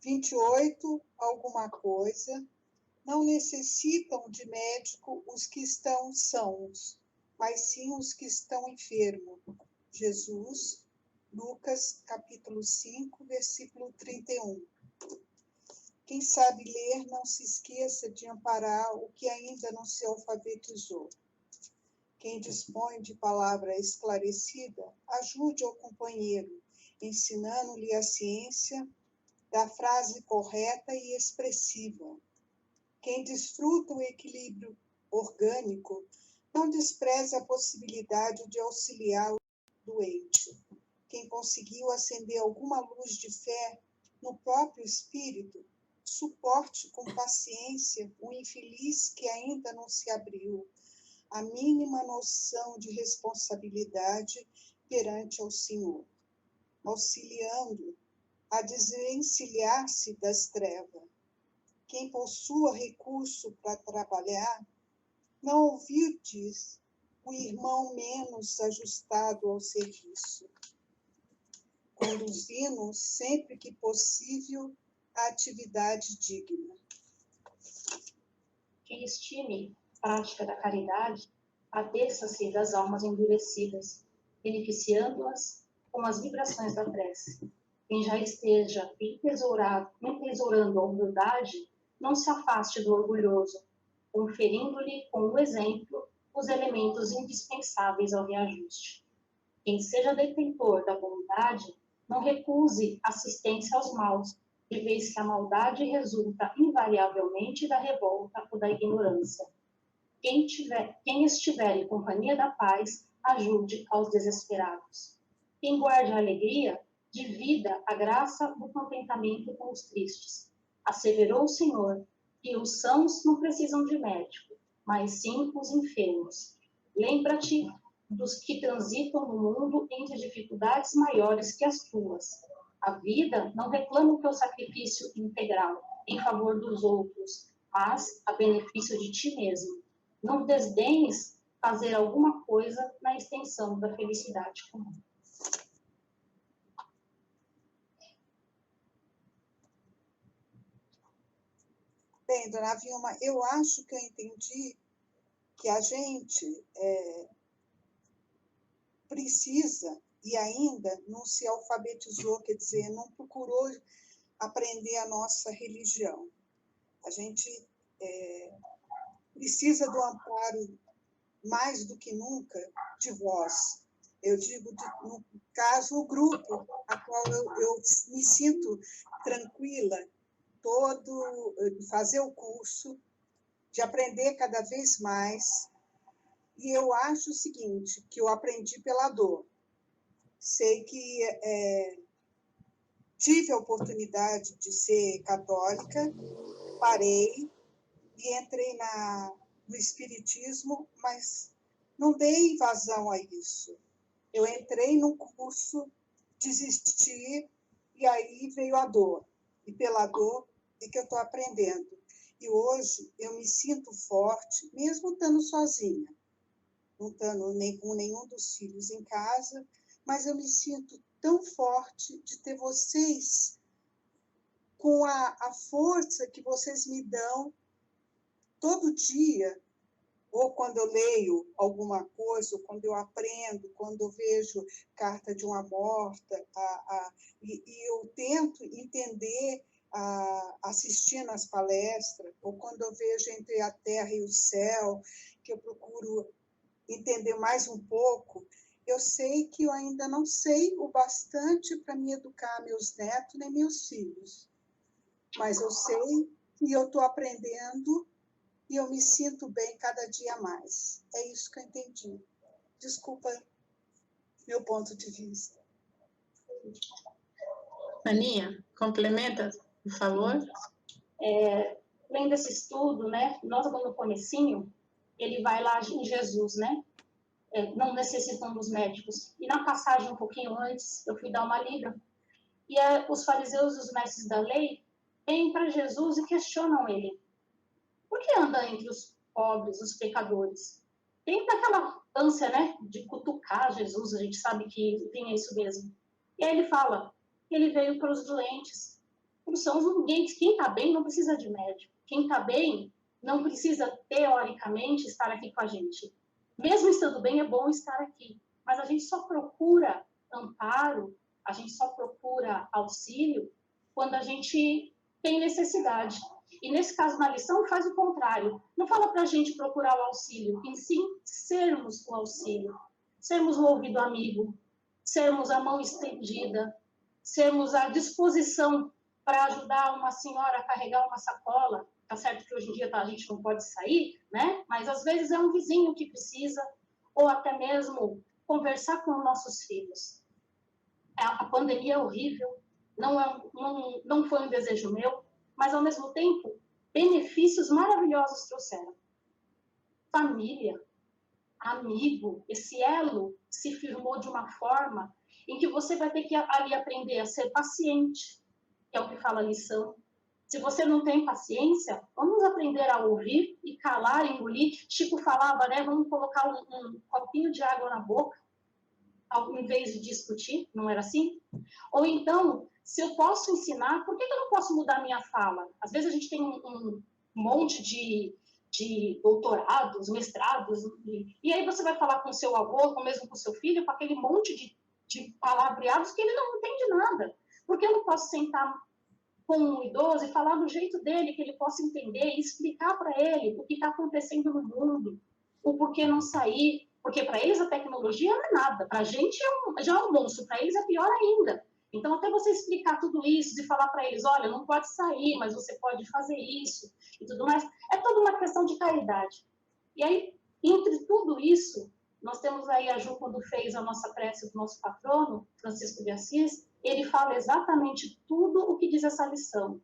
28, alguma coisa. Não necessitam de médico os que estão sãos, mas sim os que estão enfermos. Jesus, Lucas, capítulo 5, versículo 31. Quem sabe ler, não se esqueça de amparar o que ainda não se alfabetizou. Quem dispõe de palavra esclarecida, ajude ao companheiro, ensinando-lhe a ciência da frase correta e expressiva. Quem desfruta o equilíbrio orgânico, não despreze a possibilidade de auxiliar o doente. Quem conseguiu acender alguma luz de fé no próprio espírito, suporte com paciência o infeliz que ainda não se abriu a mínima noção de responsabilidade perante ao Senhor, auxiliando a desvencilhar-se das trevas. Quem possua recurso para trabalhar, não ouvides o irmão menos ajustado ao serviço, conduzindo sempre que possível a atividade digna. Quem estime a prática da caridade, adeça-se das almas endurecidas, beneficiando-as com as vibrações da prece. Quem já esteja entesourando a humildade, não se afaste do orgulhoso, conferindo-lhe com o exemplo os elementos indispensáveis ao reajuste. Quem seja detentor da bondade, não recuse assistência aos maus, de vez que a maldade resulta invariavelmente da revolta ou da ignorância. Quem estiver em companhia da paz, ajude aos desesperados. Quem guarde a alegria, divida a graça do contentamento com os tristes. Asseverou o Senhor que os sãos não precisam de médico, mas sim os enfermos. Lembra-te dos que transitam no mundo entre dificuldades maiores que as tuas. A vida não reclama o teu sacrifício integral em favor dos outros, mas a benefício de ti mesmo. Não desdenhes fazer alguma coisa na extensão da felicidade comum. Bem, dona Vilma, eu acho que eu entendi que a gente precisa e ainda não se alfabetizou, quer dizer, não procurou aprender a nossa religião. A gente precisa do amparo, mais do que nunca, de vós. Eu digo, no caso, o grupo, a qual eu me sinto tranquila, fazer o curso, de aprender cada vez mais. E eu acho o seguinte, que eu aprendi pela dor. Sei que tive a oportunidade de ser católica, parei e entrei no espiritismo, mas não dei vazão a isso. Eu entrei num curso, desisti, e aí veio a dor. E pela dor é que eu estou aprendendo. E hoje eu me sinto forte, mesmo estando sozinha, não estando nem com nenhum dos filhos em casa, mas eu me sinto tão forte de ter vocês com a força que vocês me dão todo dia, ou quando eu leio alguma coisa, ou quando eu aprendo, quando eu vejo carta de uma morta, e eu tento entender assistindo às palestras, ou quando eu vejo Entre a Terra e o Céu, que eu procuro entender mais um pouco, eu sei que eu ainda não sei o bastante para me educar meus netos nem meus filhos, mas eu sei que eu estou aprendendo e eu me sinto bem cada dia mais. É isso que eu entendi. Desculpa meu ponto de vista. Aninha, complementa, por favor. Lendo esse estudo, né, nós no comecinho, ele vai lá em Jesus, né? Não necessitam dos médicos. E na passagem um pouquinho antes, eu fui dar uma lida, e os fariseus e os mestres da lei vêm para Jesus e questionam ele. Por que anda entre os pobres, os pecadores? Tem aquela ânsia, né, de cutucar Jesus, a gente sabe que tem isso mesmo. E aí ele fala que ele veio para os doentes. São os doentes. Quem está bem não precisa de médico. Quem está bem não precisa, teoricamente, estar aqui com a gente. Mesmo estando bem, é bom estar aqui. Mas a gente só procura amparo, a gente só procura auxílio quando a gente tem necessidade. E nesse caso, na lição, faz o contrário. Não fala para a gente procurar o auxílio, em sim sermos o auxílio. Sermos o ouvido amigo, sermos a mão estendida, sermos à disposição para ajudar uma senhora a carregar uma sacola. Tá certo que hoje em dia a gente não pode sair, né? Mas às vezes é um vizinho que precisa, ou até mesmo conversar com os nossos filhos. A pandemia é horrível, não foi um desejo meu, mas ao mesmo tempo, benefícios maravilhosos trouxeram. Família, amigo, esse elo se firmou de uma forma em que você vai ter que ali aprender a ser paciente, que é o que fala a lição. Se você não tem paciência, vamos aprender a ouvir e calar, engolir. Chico falava, né? Vamos colocar um copinho de água na boca, em vez de discutir, não era assim? Ou então, se eu posso ensinar, por que eu não posso mudar minha fala? Às vezes a gente tem um monte de doutorados, mestrados, e aí você vai falar com o seu avô, ou mesmo com o seu filho, com aquele monte de palavreados que ele não entende nada. Por que eu não posso sentar com um idoso e falar do jeito dele, que ele possa entender e explicar para ele o que está acontecendo no mundo, o porquê não sair, porque para eles a tecnologia não é nada, para a gente já é um monstro, para eles é pior ainda. Então, até você explicar tudo isso e falar para eles, olha, não pode sair, mas você pode fazer isso e tudo mais, é toda uma questão de caridade. E aí, entre tudo isso, nós temos aí a Ju, quando fez a nossa prece do nosso patrono, Francisco de Assis, ele fala exatamente tudo o que diz essa lição,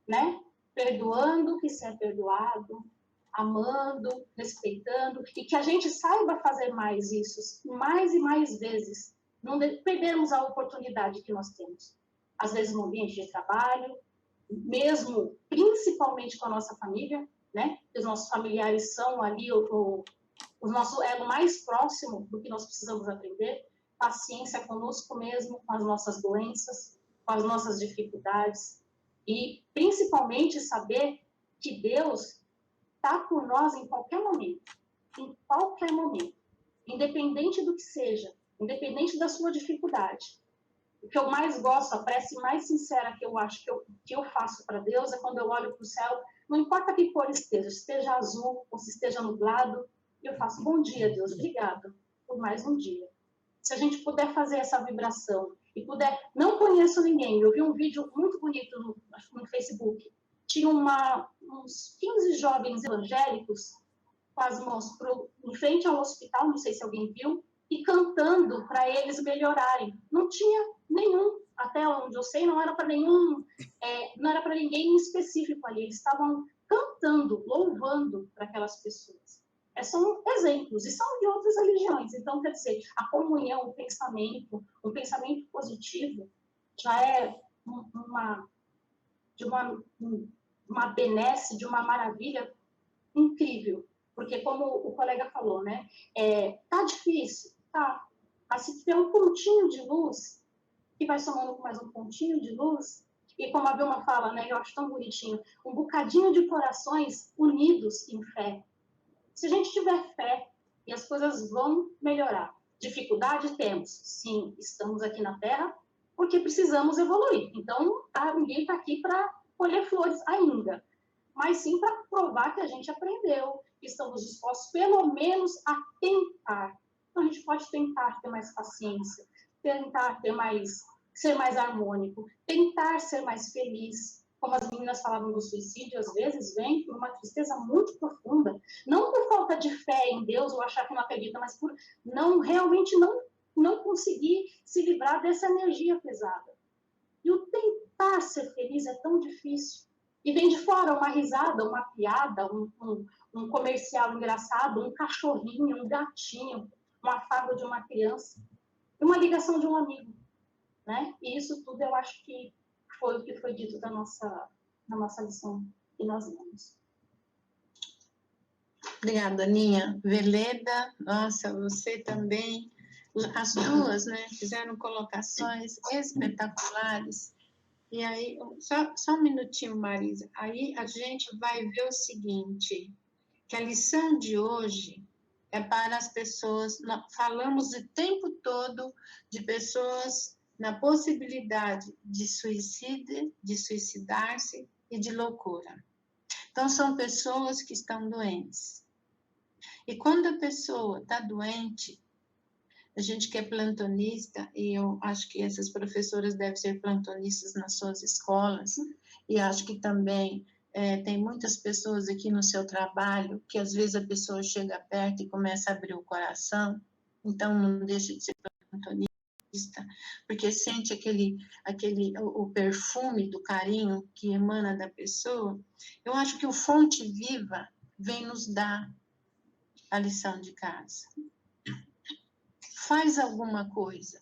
né? Perdoando o que se é perdoado, amando, respeitando, e que a gente saiba fazer mais isso, mais e mais vezes, não perdermos a oportunidade que nós temos. Às vezes no ambiente de trabalho, mesmo, principalmente com a nossa família, né? Os nossos familiares são ali o nosso elo mais próximo do que nós precisamos aprender. Paciência conosco mesmo, com as nossas doenças, com as nossas dificuldades. E, principalmente, saber que Deus está por nós em qualquer momento. Em qualquer momento. Independente do que seja. Independente da sua dificuldade. O que eu mais gosto, a prece mais sincera que eu acho que eu faço para Deus é quando eu olho para o céu, não importa que cor esteja azul ou se esteja nublado, eu faço bom dia, Deus, obrigado por mais um dia. Se a gente puder fazer essa vibração e puder, não conheço ninguém, eu vi um vídeo muito bonito no Facebook, tinha uns 15 jovens evangélicos com as mãos em frente ao hospital, não sei se alguém viu, e cantando para eles melhorarem. Não tinha nenhum, até onde eu sei, não era para nenhum, não era para ninguém em específico ali. Eles estavam cantando, louvando para aquelas pessoas. São exemplos, e são de outras religiões. Então, quer dizer, a comunhão, um pensamento positivo, já é uma benesse, de uma maravilha incrível. Porque, como o colega falou, né? Tá difícil, tá. Mas se tiver um pontinho de luz, que vai somando com mais um pontinho de luz, e como a Vilma fala, né? Eu acho tão bonitinho, um bocadinho de corações unidos em fé. Se a gente tiver fé, e as coisas vão melhorar. Dificuldade temos, sim, estamos aqui na Terra, porque precisamos evoluir. Então, ninguém está aqui para colher flores ainda, mas sim para provar que a gente aprendeu, que estamos dispostos, pelo menos, a tentar. Então, a gente pode tentar ter mais paciência, tentar ser mais harmônico, tentar ser mais feliz. Como as meninas falavam do suicídio, às vezes vem por uma tristeza muito profunda, não por falta de fé em Deus ou achar que não acredita, mas por realmente não conseguir se livrar dessa energia pesada. E o tentar ser feliz é tão difícil. E vem de fora uma risada, uma piada, um comercial engraçado, um cachorrinho, um gatinho, um afago de uma criança, uma ligação de um amigo, né? E isso tudo eu acho que foi o que foi dito na nossa lição que nós lemos. Obrigada, Aninha. Veleda, nossa, você também. As duas, né, fizeram colocações espetaculares. E aí, só um minutinho, Marisa. Aí a gente vai ver o seguinte, que a lição de hoje é para as pessoas, nós falamos o tempo todo de pessoas na possibilidade de suicídio, de suicidar-se e de loucura. Então, são pessoas que estão doentes. E quando a pessoa está doente, a gente que é plantonista, e eu acho que essas professoras devem ser plantonistas nas suas escolas, e acho que também tem muitas pessoas aqui no seu trabalho, que às vezes a pessoa chega perto e começa a abrir o coração, então não deixa de ser plantonista, porque sente o perfume do carinho que emana da pessoa. Eu acho que o Fonte Viva vem nos dar a lição de casa. Faz alguma coisa.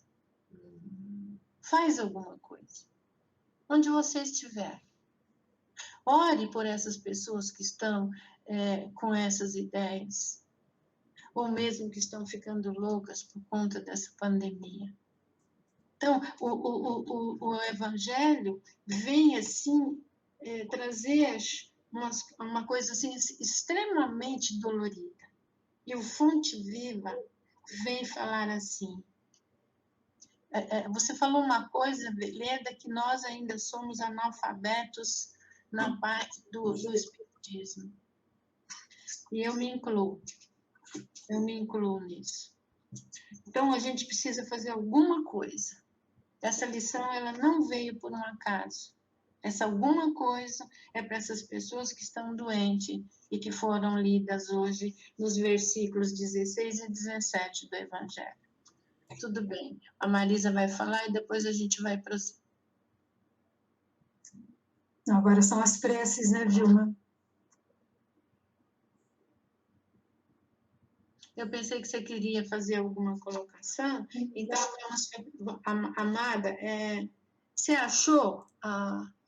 Faz alguma coisa. Onde você estiver. Ore por essas pessoas que estão com essas ideias, ou mesmo que estão ficando loucas por conta dessa pandemia. Então, o Evangelho vem, assim, trazer uma coisa assim, extremamente dolorida. E o Fonte Viva vem falar assim. Você falou uma coisa, Veleda, que nós ainda somos analfabetos na parte do espiritismo. E eu me incluo nisso. Então, a gente precisa fazer alguma coisa. Essa lição, ela não veio por um acaso. Essa alguma coisa é para essas pessoas que estão doentes e que foram lidas hoje nos versículos 16 e 17 do Evangelho. Tudo bem. A Marisa vai falar e depois a gente vai prosseguir. Agora são as preces, né, Vilma? Eu pensei que você queria fazer alguma colocação. Então, Amada, você achou?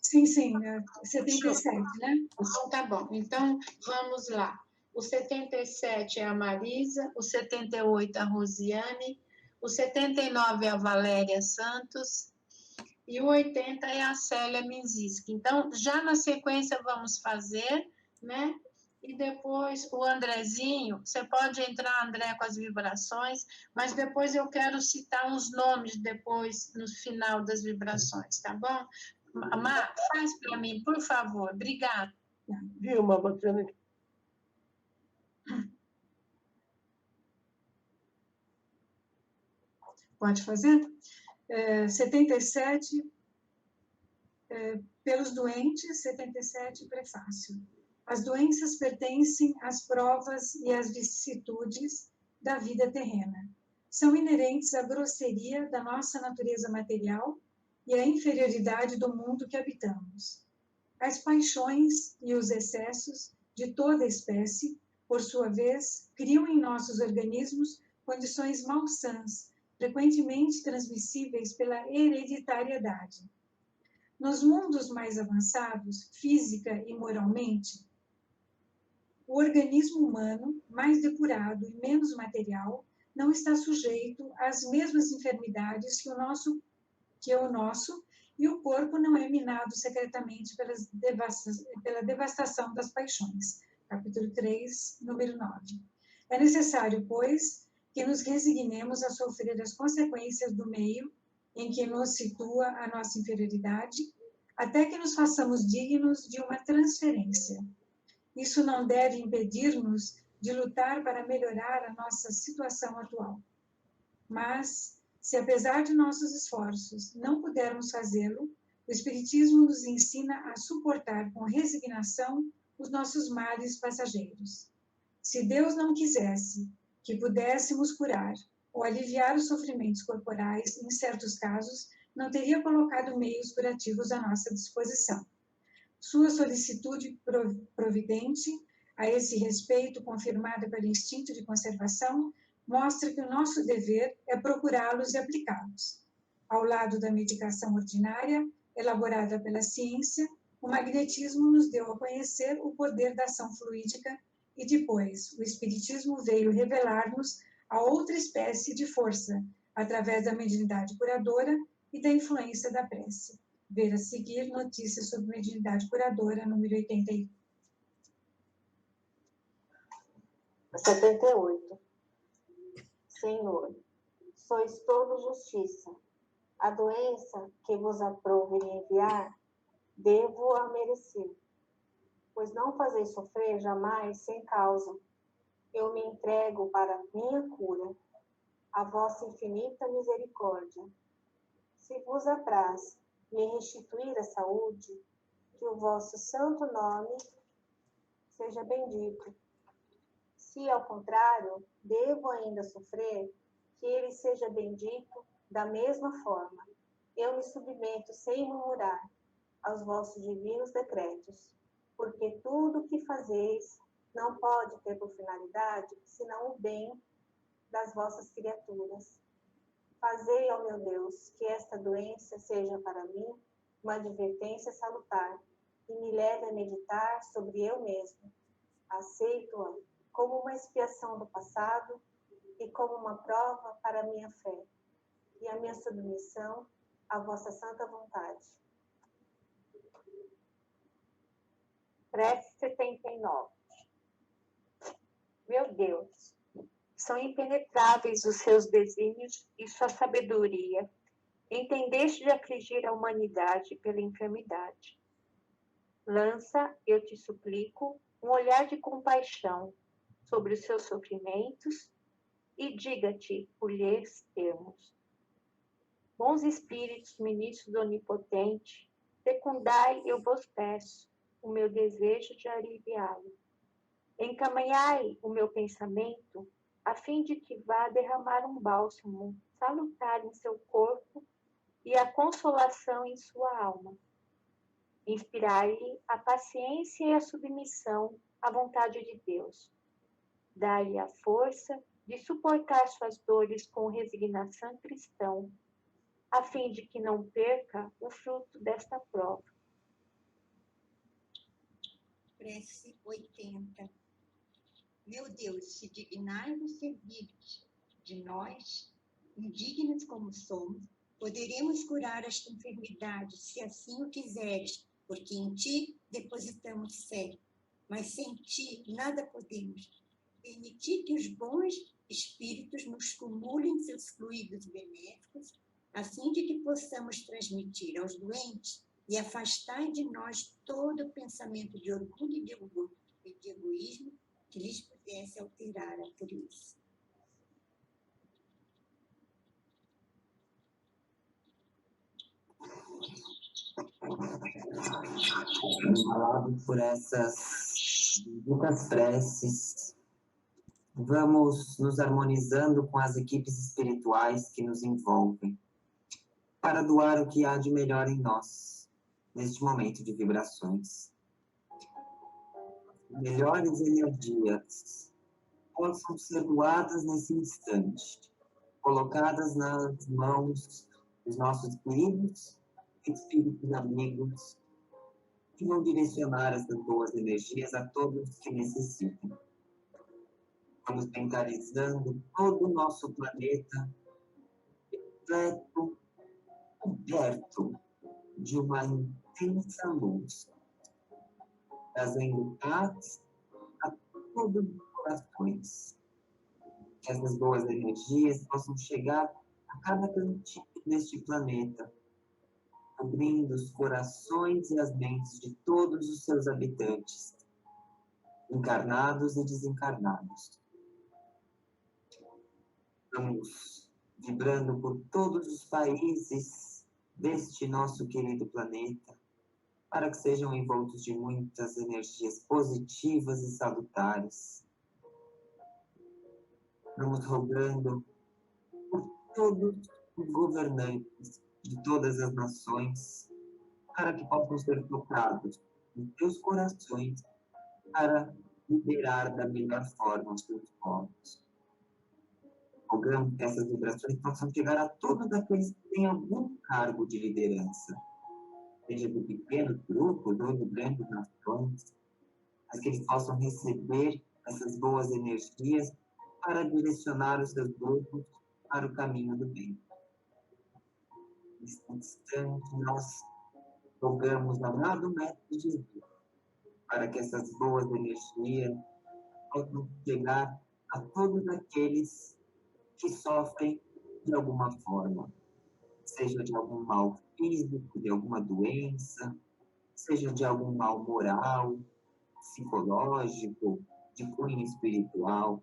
Sim, 77, né? Então, tá bom. Então, vamos lá. O 77 é a Marisa, o 78 é a Rosiane, o 79 é a Valéria Santos e o 80 é a Célia Minziski. Então, já na sequência vamos fazer, né? E depois o Andrezinho, você pode entrar, André, com as vibrações, mas depois eu quero citar uns nomes depois, no final das vibrações, tá bom? Má, faz para mim, por favor. Obrigada. Vilma, bacana. Pode fazer? 77 pelos doentes, 77, prefácio. As doenças pertencem às provas e às vicissitudes da vida terrena. São inerentes à grosseria da nossa natureza material e à inferioridade do mundo que habitamos. As paixões e os excessos de toda espécie, por sua vez, criam em nossos organismos condições malsãs, frequentemente transmissíveis pela hereditariedade. Nos mundos mais avançados, física e moralmente, o organismo humano, mais depurado e menos material, não está sujeito às mesmas enfermidades que o nosso, e o corpo não é minado secretamente pela devastação das paixões. Capítulo 3, número 9. É necessário, pois, que nos resignemos a sofrer as consequências do meio em que nos situa a nossa inferioridade, até que nos façamos dignos de uma transferência. Isso não deve impedir-nos de lutar para melhorar a nossa situação atual. Mas, se apesar de nossos esforços não pudermos fazê-lo, o Espiritismo nos ensina a suportar com resignação os nossos males passageiros. Se Deus não quisesse que pudéssemos curar ou aliviar os sofrimentos corporais, em certos casos, não teria colocado meios curativos à nossa disposição. Sua solicitude providente, a esse respeito confirmada pelo instinto de conservação, mostra que o nosso dever é procurá-los e aplicá-los. Ao lado da medicação ordinária, elaborada pela ciência, o magnetismo nos deu a conhecer o poder da ação fluídica e depois o Espiritismo veio revelar-nos a outra espécie de força, através da mediunidade curadora e da influência da prece. Ver a seguir notícias sobre mediunidade curadora, número 81. 78. Senhor, sois todo justiça. A doença que vos aprouve me enviar, devo-a merecer, pois não fazeis sofrer jamais sem causa. Eu me entrego para minha cura, a vossa infinita misericórdia. Se vos apraz me restituir a saúde, que o vosso santo nome seja bendito. Se, ao contrário, devo ainda sofrer, que ele seja bendito da mesma forma. Eu me submeto sem murmurar aos vossos divinos decretos, porque tudo o que fazeis não pode ter por finalidade senão o bem das vossas criaturas. Fazei, ó meu Deus, que esta doença seja para mim uma advertência salutar e me leve a meditar sobre eu mesmo. Aceito-a como uma expiação do passado e como uma prova para a minha fé e a minha submissão à vossa santa vontade. Prece 79. Meu Deus, são impenetráveis os seus desígnios e sua sabedoria. Entendeste de afligir a humanidade pela enfermidade. Lança, eu te suplico, um olhar de compaixão sobre os seus sofrimentos e diga-te por lhes termos. Bons espíritos, ministros do Onipotente, fecundai, eu vos peço, o meu desejo de aliviá-lo. Encaminhai o meu pensamento, a fim de que vá derramar um bálsamo salutar em seu corpo e a consolação em sua alma. Inspirai-lhe a paciência e a submissão à vontade de Deus. Dai-lhe a força de suportar suas dores com resignação cristã, a fim de que não perca o fruto desta prova. Prece 80. Meu Deus, se dignai-vos servir de nós, indignos como somos, poderemos curar esta enfermidade, se assim o quiseres, porque em ti depositamos fé, mas sem ti nada podemos. Permitir que os bons espíritos nos cumulem seus fluidos benéficos, a fim de que possamos transmitir aos doentes e afastar de nós todo pensamento de orgulho e de egoísmo que lhes pudesse alterar a pureza. Abalado por essas muitas preces, vamos nos harmonizando com as equipes espirituais que nos envolvem, para doar o que há de melhor em nós, neste momento de vibrações. Melhores energias possam ser doadas nesse instante, colocadas nas mãos dos nossos queridos espíritos amigos, que vão direcionar essas boas energias a todos que necessitam. Vamos mentalizando todo o nosso planeta completo, coberto de uma intensa luz, trazendo paz a todos os corações. Que essas boas energias possam chegar a cada cantinho deste planeta, cobrindo os corações e as mentes de todos os seus habitantes, encarnados e desencarnados. Estamos vibrando por todos os países deste nosso querido planeta, para que sejam envoltos de muitas energias positivas e salutares. Vamos rogando por todos os governantes de todas as nações, para que possam ser tocados em seus corações, para liderar da melhor forma os seus povos. Rogamos que essas vibrações possam chegar a todos aqueles que têm algum cargo de liderança, seja de pequenos grupos ou de grandes nações, mas que eles possam receber essas boas energias para direcionar os seus grupos para o caminho do bem. Nesse instante, nós rogamos ao amado Mestre Jesus para que essas boas energias possam chegar a todos aqueles que sofrem de alguma forma, seja de algum mal físico, de alguma doença, seja de algum mal moral, psicológico, de cunho espiritual.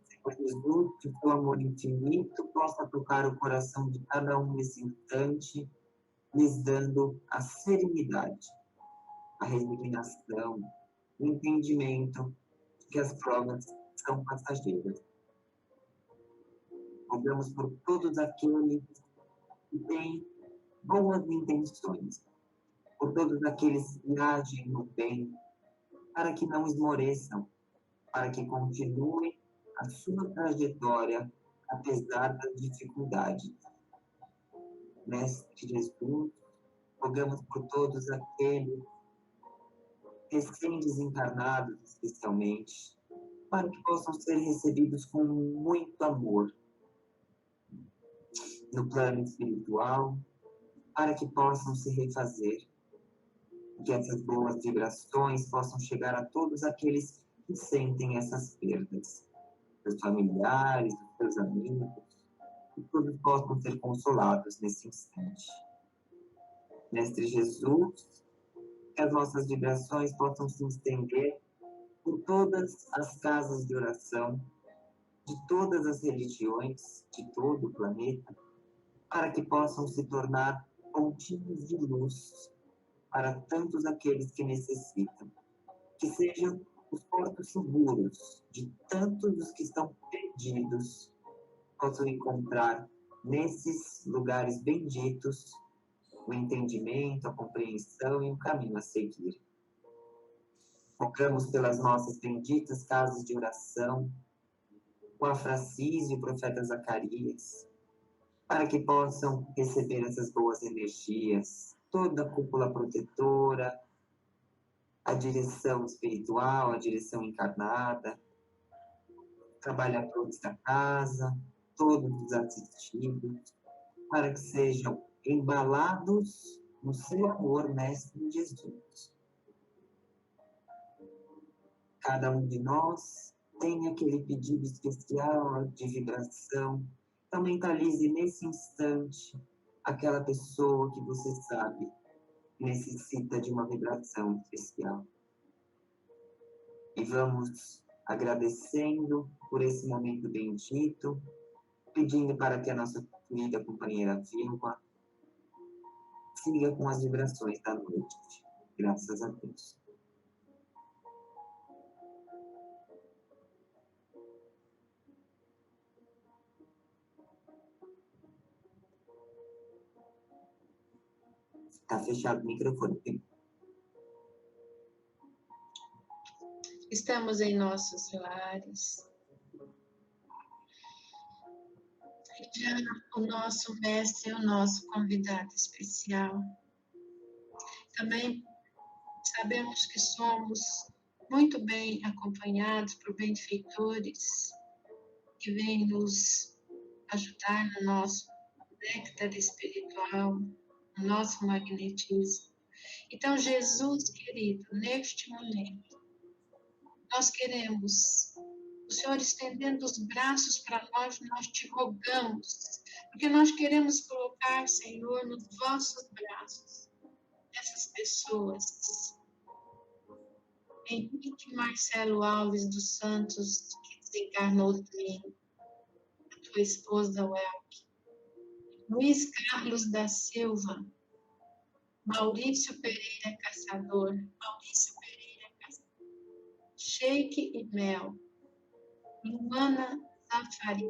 Senhor Jesus, que o teu amor infinito possa tocar o coração de cada um nesse instante, lhes dando a serenidade, a resignação, o entendimento de que as provas são passageiras. Rogamos por todos aqueles que têm boas intenções, por todos aqueles que agem no bem, para que não esmoreçam, para que continuem a sua trajetória, apesar das dificuldades. Mestre Jesus, rogamos por todos aqueles recém-desencarnados, especialmente, para que possam ser recebidos com muito amor no plano espiritual, para que possam se refazer, que essas boas vibrações possam chegar a todos aqueles que sentem essas perdas, seus familiares, seus amigos, que todos possam ser consolados nesse instante. Mestre Jesus, que as nossas vibrações possam se estender por todas as casas de oração, de todas as religiões, de todo o planeta, para que possam se tornar pontinhos de luz para tantos aqueles que necessitam. Que sejam os portos seguros de tantos os que estão perdidos, possam encontrar nesses lugares benditos o entendimento, a compreensão e o caminho a seguir. Rogamos pelas nossas benditas casas de oração, o Afracis e o profeta Zacarias, para que possam receber essas boas energias, toda a cúpula protetora, a direção espiritual, a direção encarnada, trabalhadores da casa, todos os assistidos, para que sejam embalados no seu amor, Mestre Jesus. Cada um de nós tem aquele pedido especial de vibração. Então, mentalize nesse instante aquela pessoa que você sabe necessita de uma vibração especial. E vamos agradecendo por esse momento bendito, pedindo para que a nossa querida companheira Vilma siga com as vibrações da noite. Graças a Deus. Está fechado o microfone. Estamos em nossos lares. E já o nosso mestre, o nosso convidado especial. Também sabemos que somos muito bem acompanhados por benfeitores que vêm nos ajudar no nosso néctar espiritual, no nosso magnetismo. Então, Jesus querido, neste momento, nós queremos, o Senhor estendendo os braços para nós, nós te rogamos, porque nós queremos colocar, Senhor, nos vossos braços, essas pessoas. Henrique Marcelo Alves dos Santos, que desencarnou domingo, a tua esposa Welke, Luiz Carlos da Silva, Maurício Pereira Caçador, Sheik e Mel, Luana Zafari,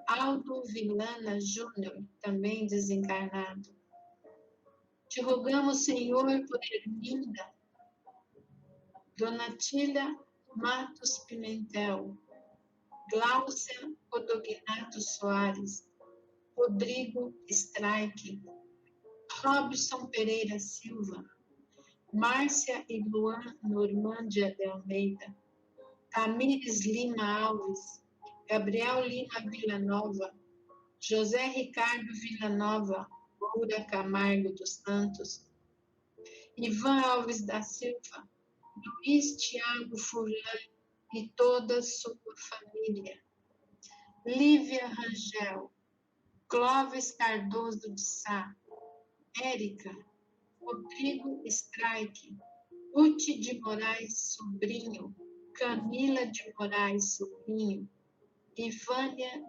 Aldo Vilana Júnior, também desencarnado. Te rogamos, Senhor, por Erminda, Donatília Matos Pimentel, Gláucia Codognato Soares, Rodrigo Strike, Robson Pereira Silva, Márcia e Luan Normândia de Almeida, Tamires Lima Alves, Gabriel Lima Villanova, José Ricardo Villanova, Moura Camargo dos Santos, Ivan Alves da Silva, Luiz Tiago Furlan e toda a sua família, Lívia Rangel, Clóvis Cardoso de Sá, Érica, Rodrigo Strike, Ruth de Moraes Sobrinho, Camila de Moraes Sobrinho, Ivânia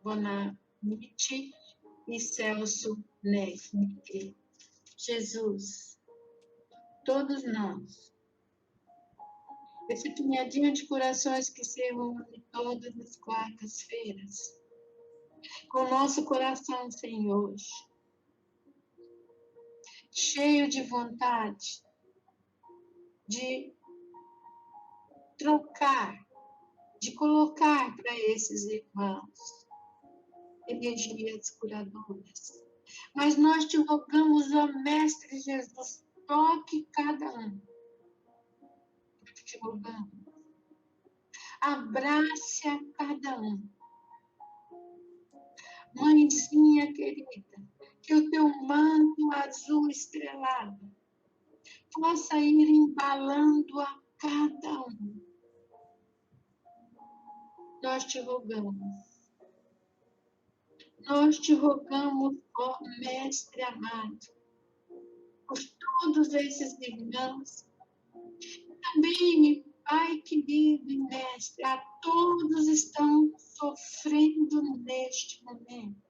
Bonamite e Celso Negri. Jesus, todos nós, esse punhadinho de corações que se reúne todas as quartas-feiras, com o nosso coração, Senhor, cheio de vontade de trocar, de colocar para esses irmãos energias curadoras. Mas nós te rogamos, ó Mestre Jesus, toque cada um. Nós te rogamos. Abrace a cada um. Mãezinha querida, que o teu manto azul estrelado possa ir embalando a cada um. Nós te rogamos. Nós te rogamos, ó Mestre amado, por todos esses irmãos, também, Pai querido e Mestre, a todos estão sofrendo neste momento.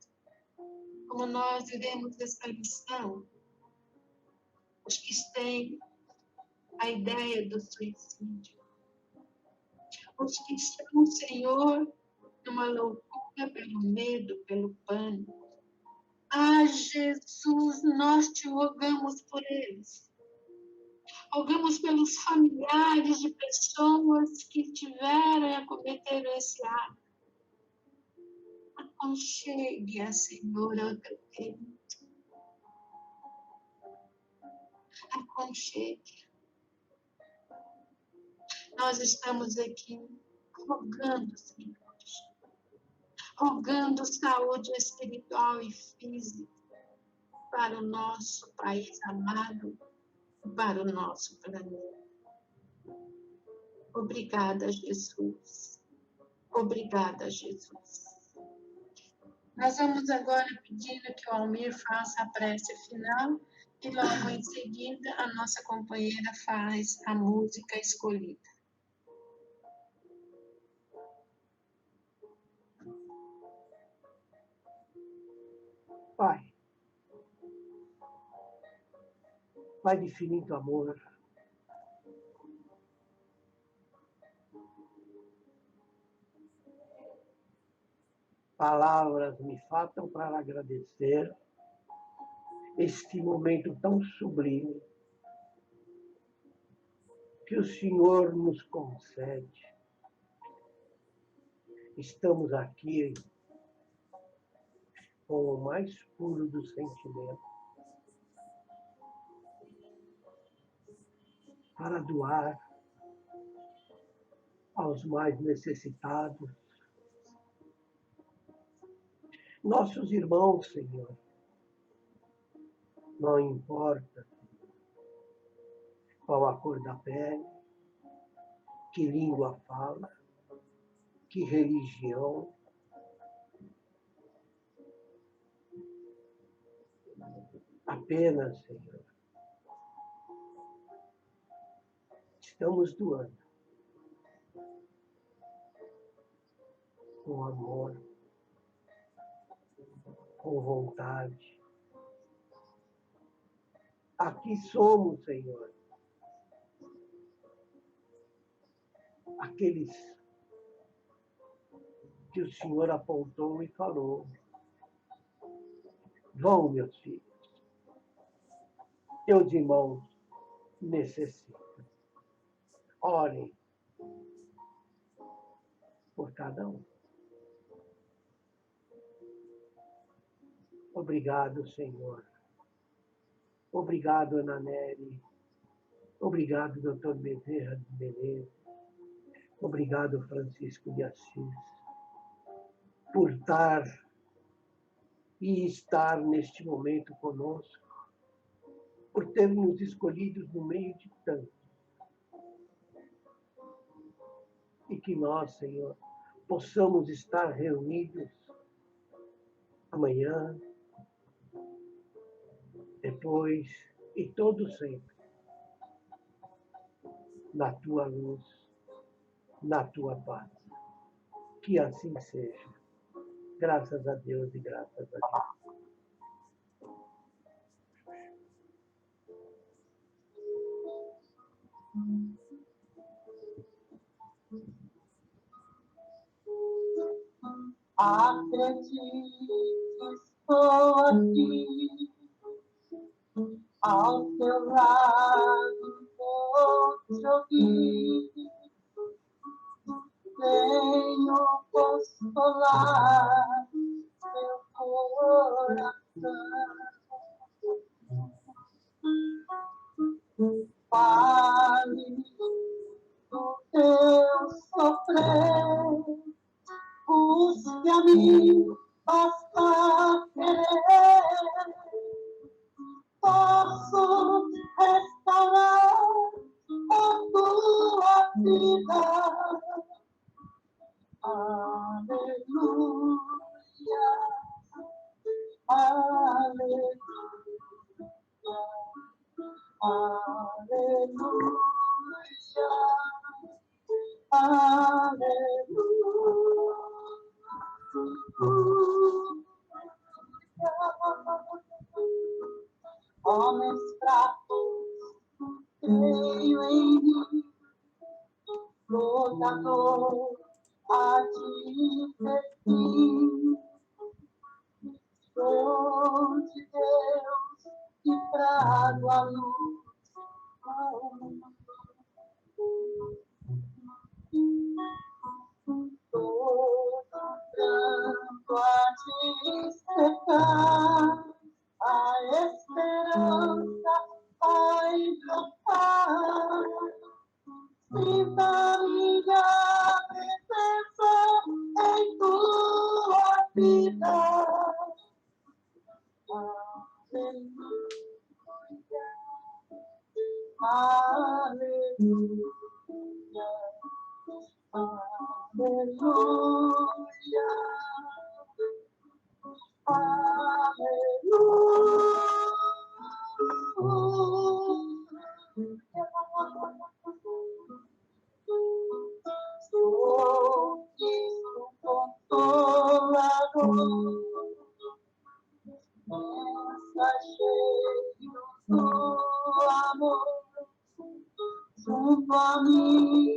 Como nós iremos essa lição, os que têm a ideia do suicídio, os que estão, Senhor, numa loucura pelo medo, pelo pânico. Ah, Jesus, nós te rogamos por eles. Rogamos pelos familiares de pessoas que tiveram e acometeram esse ato. Aconchegue a Senhora ao teu querido. Aconchegue. Nós estamos aqui rogando, Senhor, rogando saúde espiritual e física para o nosso país amado, para o nosso planeta. Obrigada, Jesus. Obrigada, Jesus. Nós vamos agora pedindo que o Almir faça a prece final e logo em seguida a nossa companheira faz a música escolhida. Vai. Pai de infinito amor, palavras me faltam para agradecer este momento tão sublime que o Senhor nos concede. Estamos aqui com o mais puro dos sentimentos para doar aos mais necessitados. Nossos irmãos, Senhor, não importa qual a cor da pele, que língua fala, que religião, apenas, Senhor, estamos doando com amor, com vontade. Aqui somos, Senhor, aqueles que o Senhor apontou e falou: vão, meus filhos, teus irmãos necessitam. Orem por cada um. Obrigado, Senhor. Obrigado, Ana Nery. Obrigado, Dr. Bezerra de Menezes. Obrigado, Francisco de Assis, por estar neste momento conosco, por ter nos escolhido no meio de tantos. E que nós, Senhor, possamos estar reunidos amanhã, depois e todo sempre, na tua luz, na tua paz. Que assim seja. Graças a Deus e graças a Deus. Acredite, estou aqui, ao teu lado, vou te ouvir. Venho consolar teu coração. Fale do teu sofrer, busque a mim, basta querer. Posso restaurar a tua vida. Aleluia, aleluia, aleluia. Homens fracos, creio em mim, toda dor há de ter fim. Sou de Deus e trago a luz ao mundo. Todo pranto há de secar, a esperança vai brotar. Sinta minha presença em tua vida. Aleluia, aleluia, sou Cristo Consolador, mensageiro do junto a mim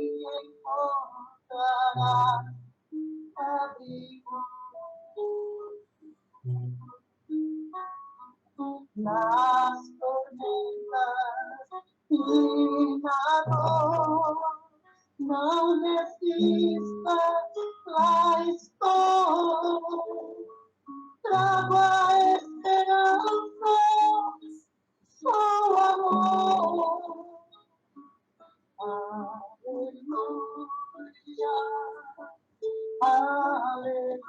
encontrarás abrigo. Nas tormentas e na dor, não desistas, lá estou. Trago a esperança, só amor. Aleluia, aleluia,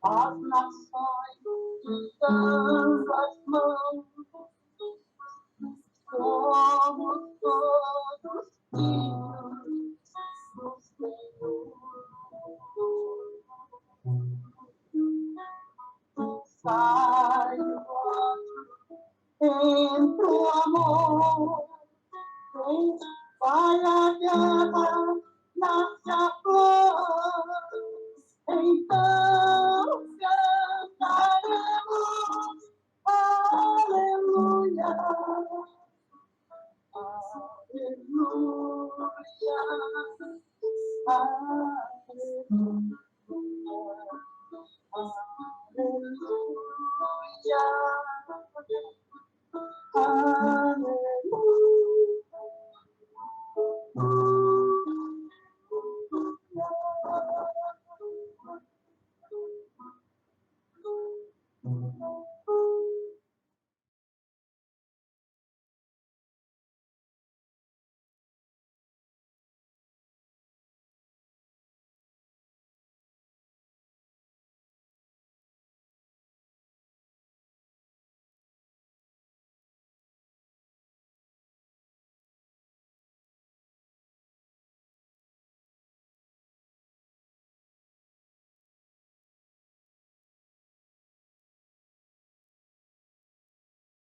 as nações dando as mãos, somos todos filhos do Senhor. Sai do ódio, entra o amor, quem vai a guerra, nasce a flor. Então cantaremos, aleluia, aleluia, aleluia, aleluia, aleluia.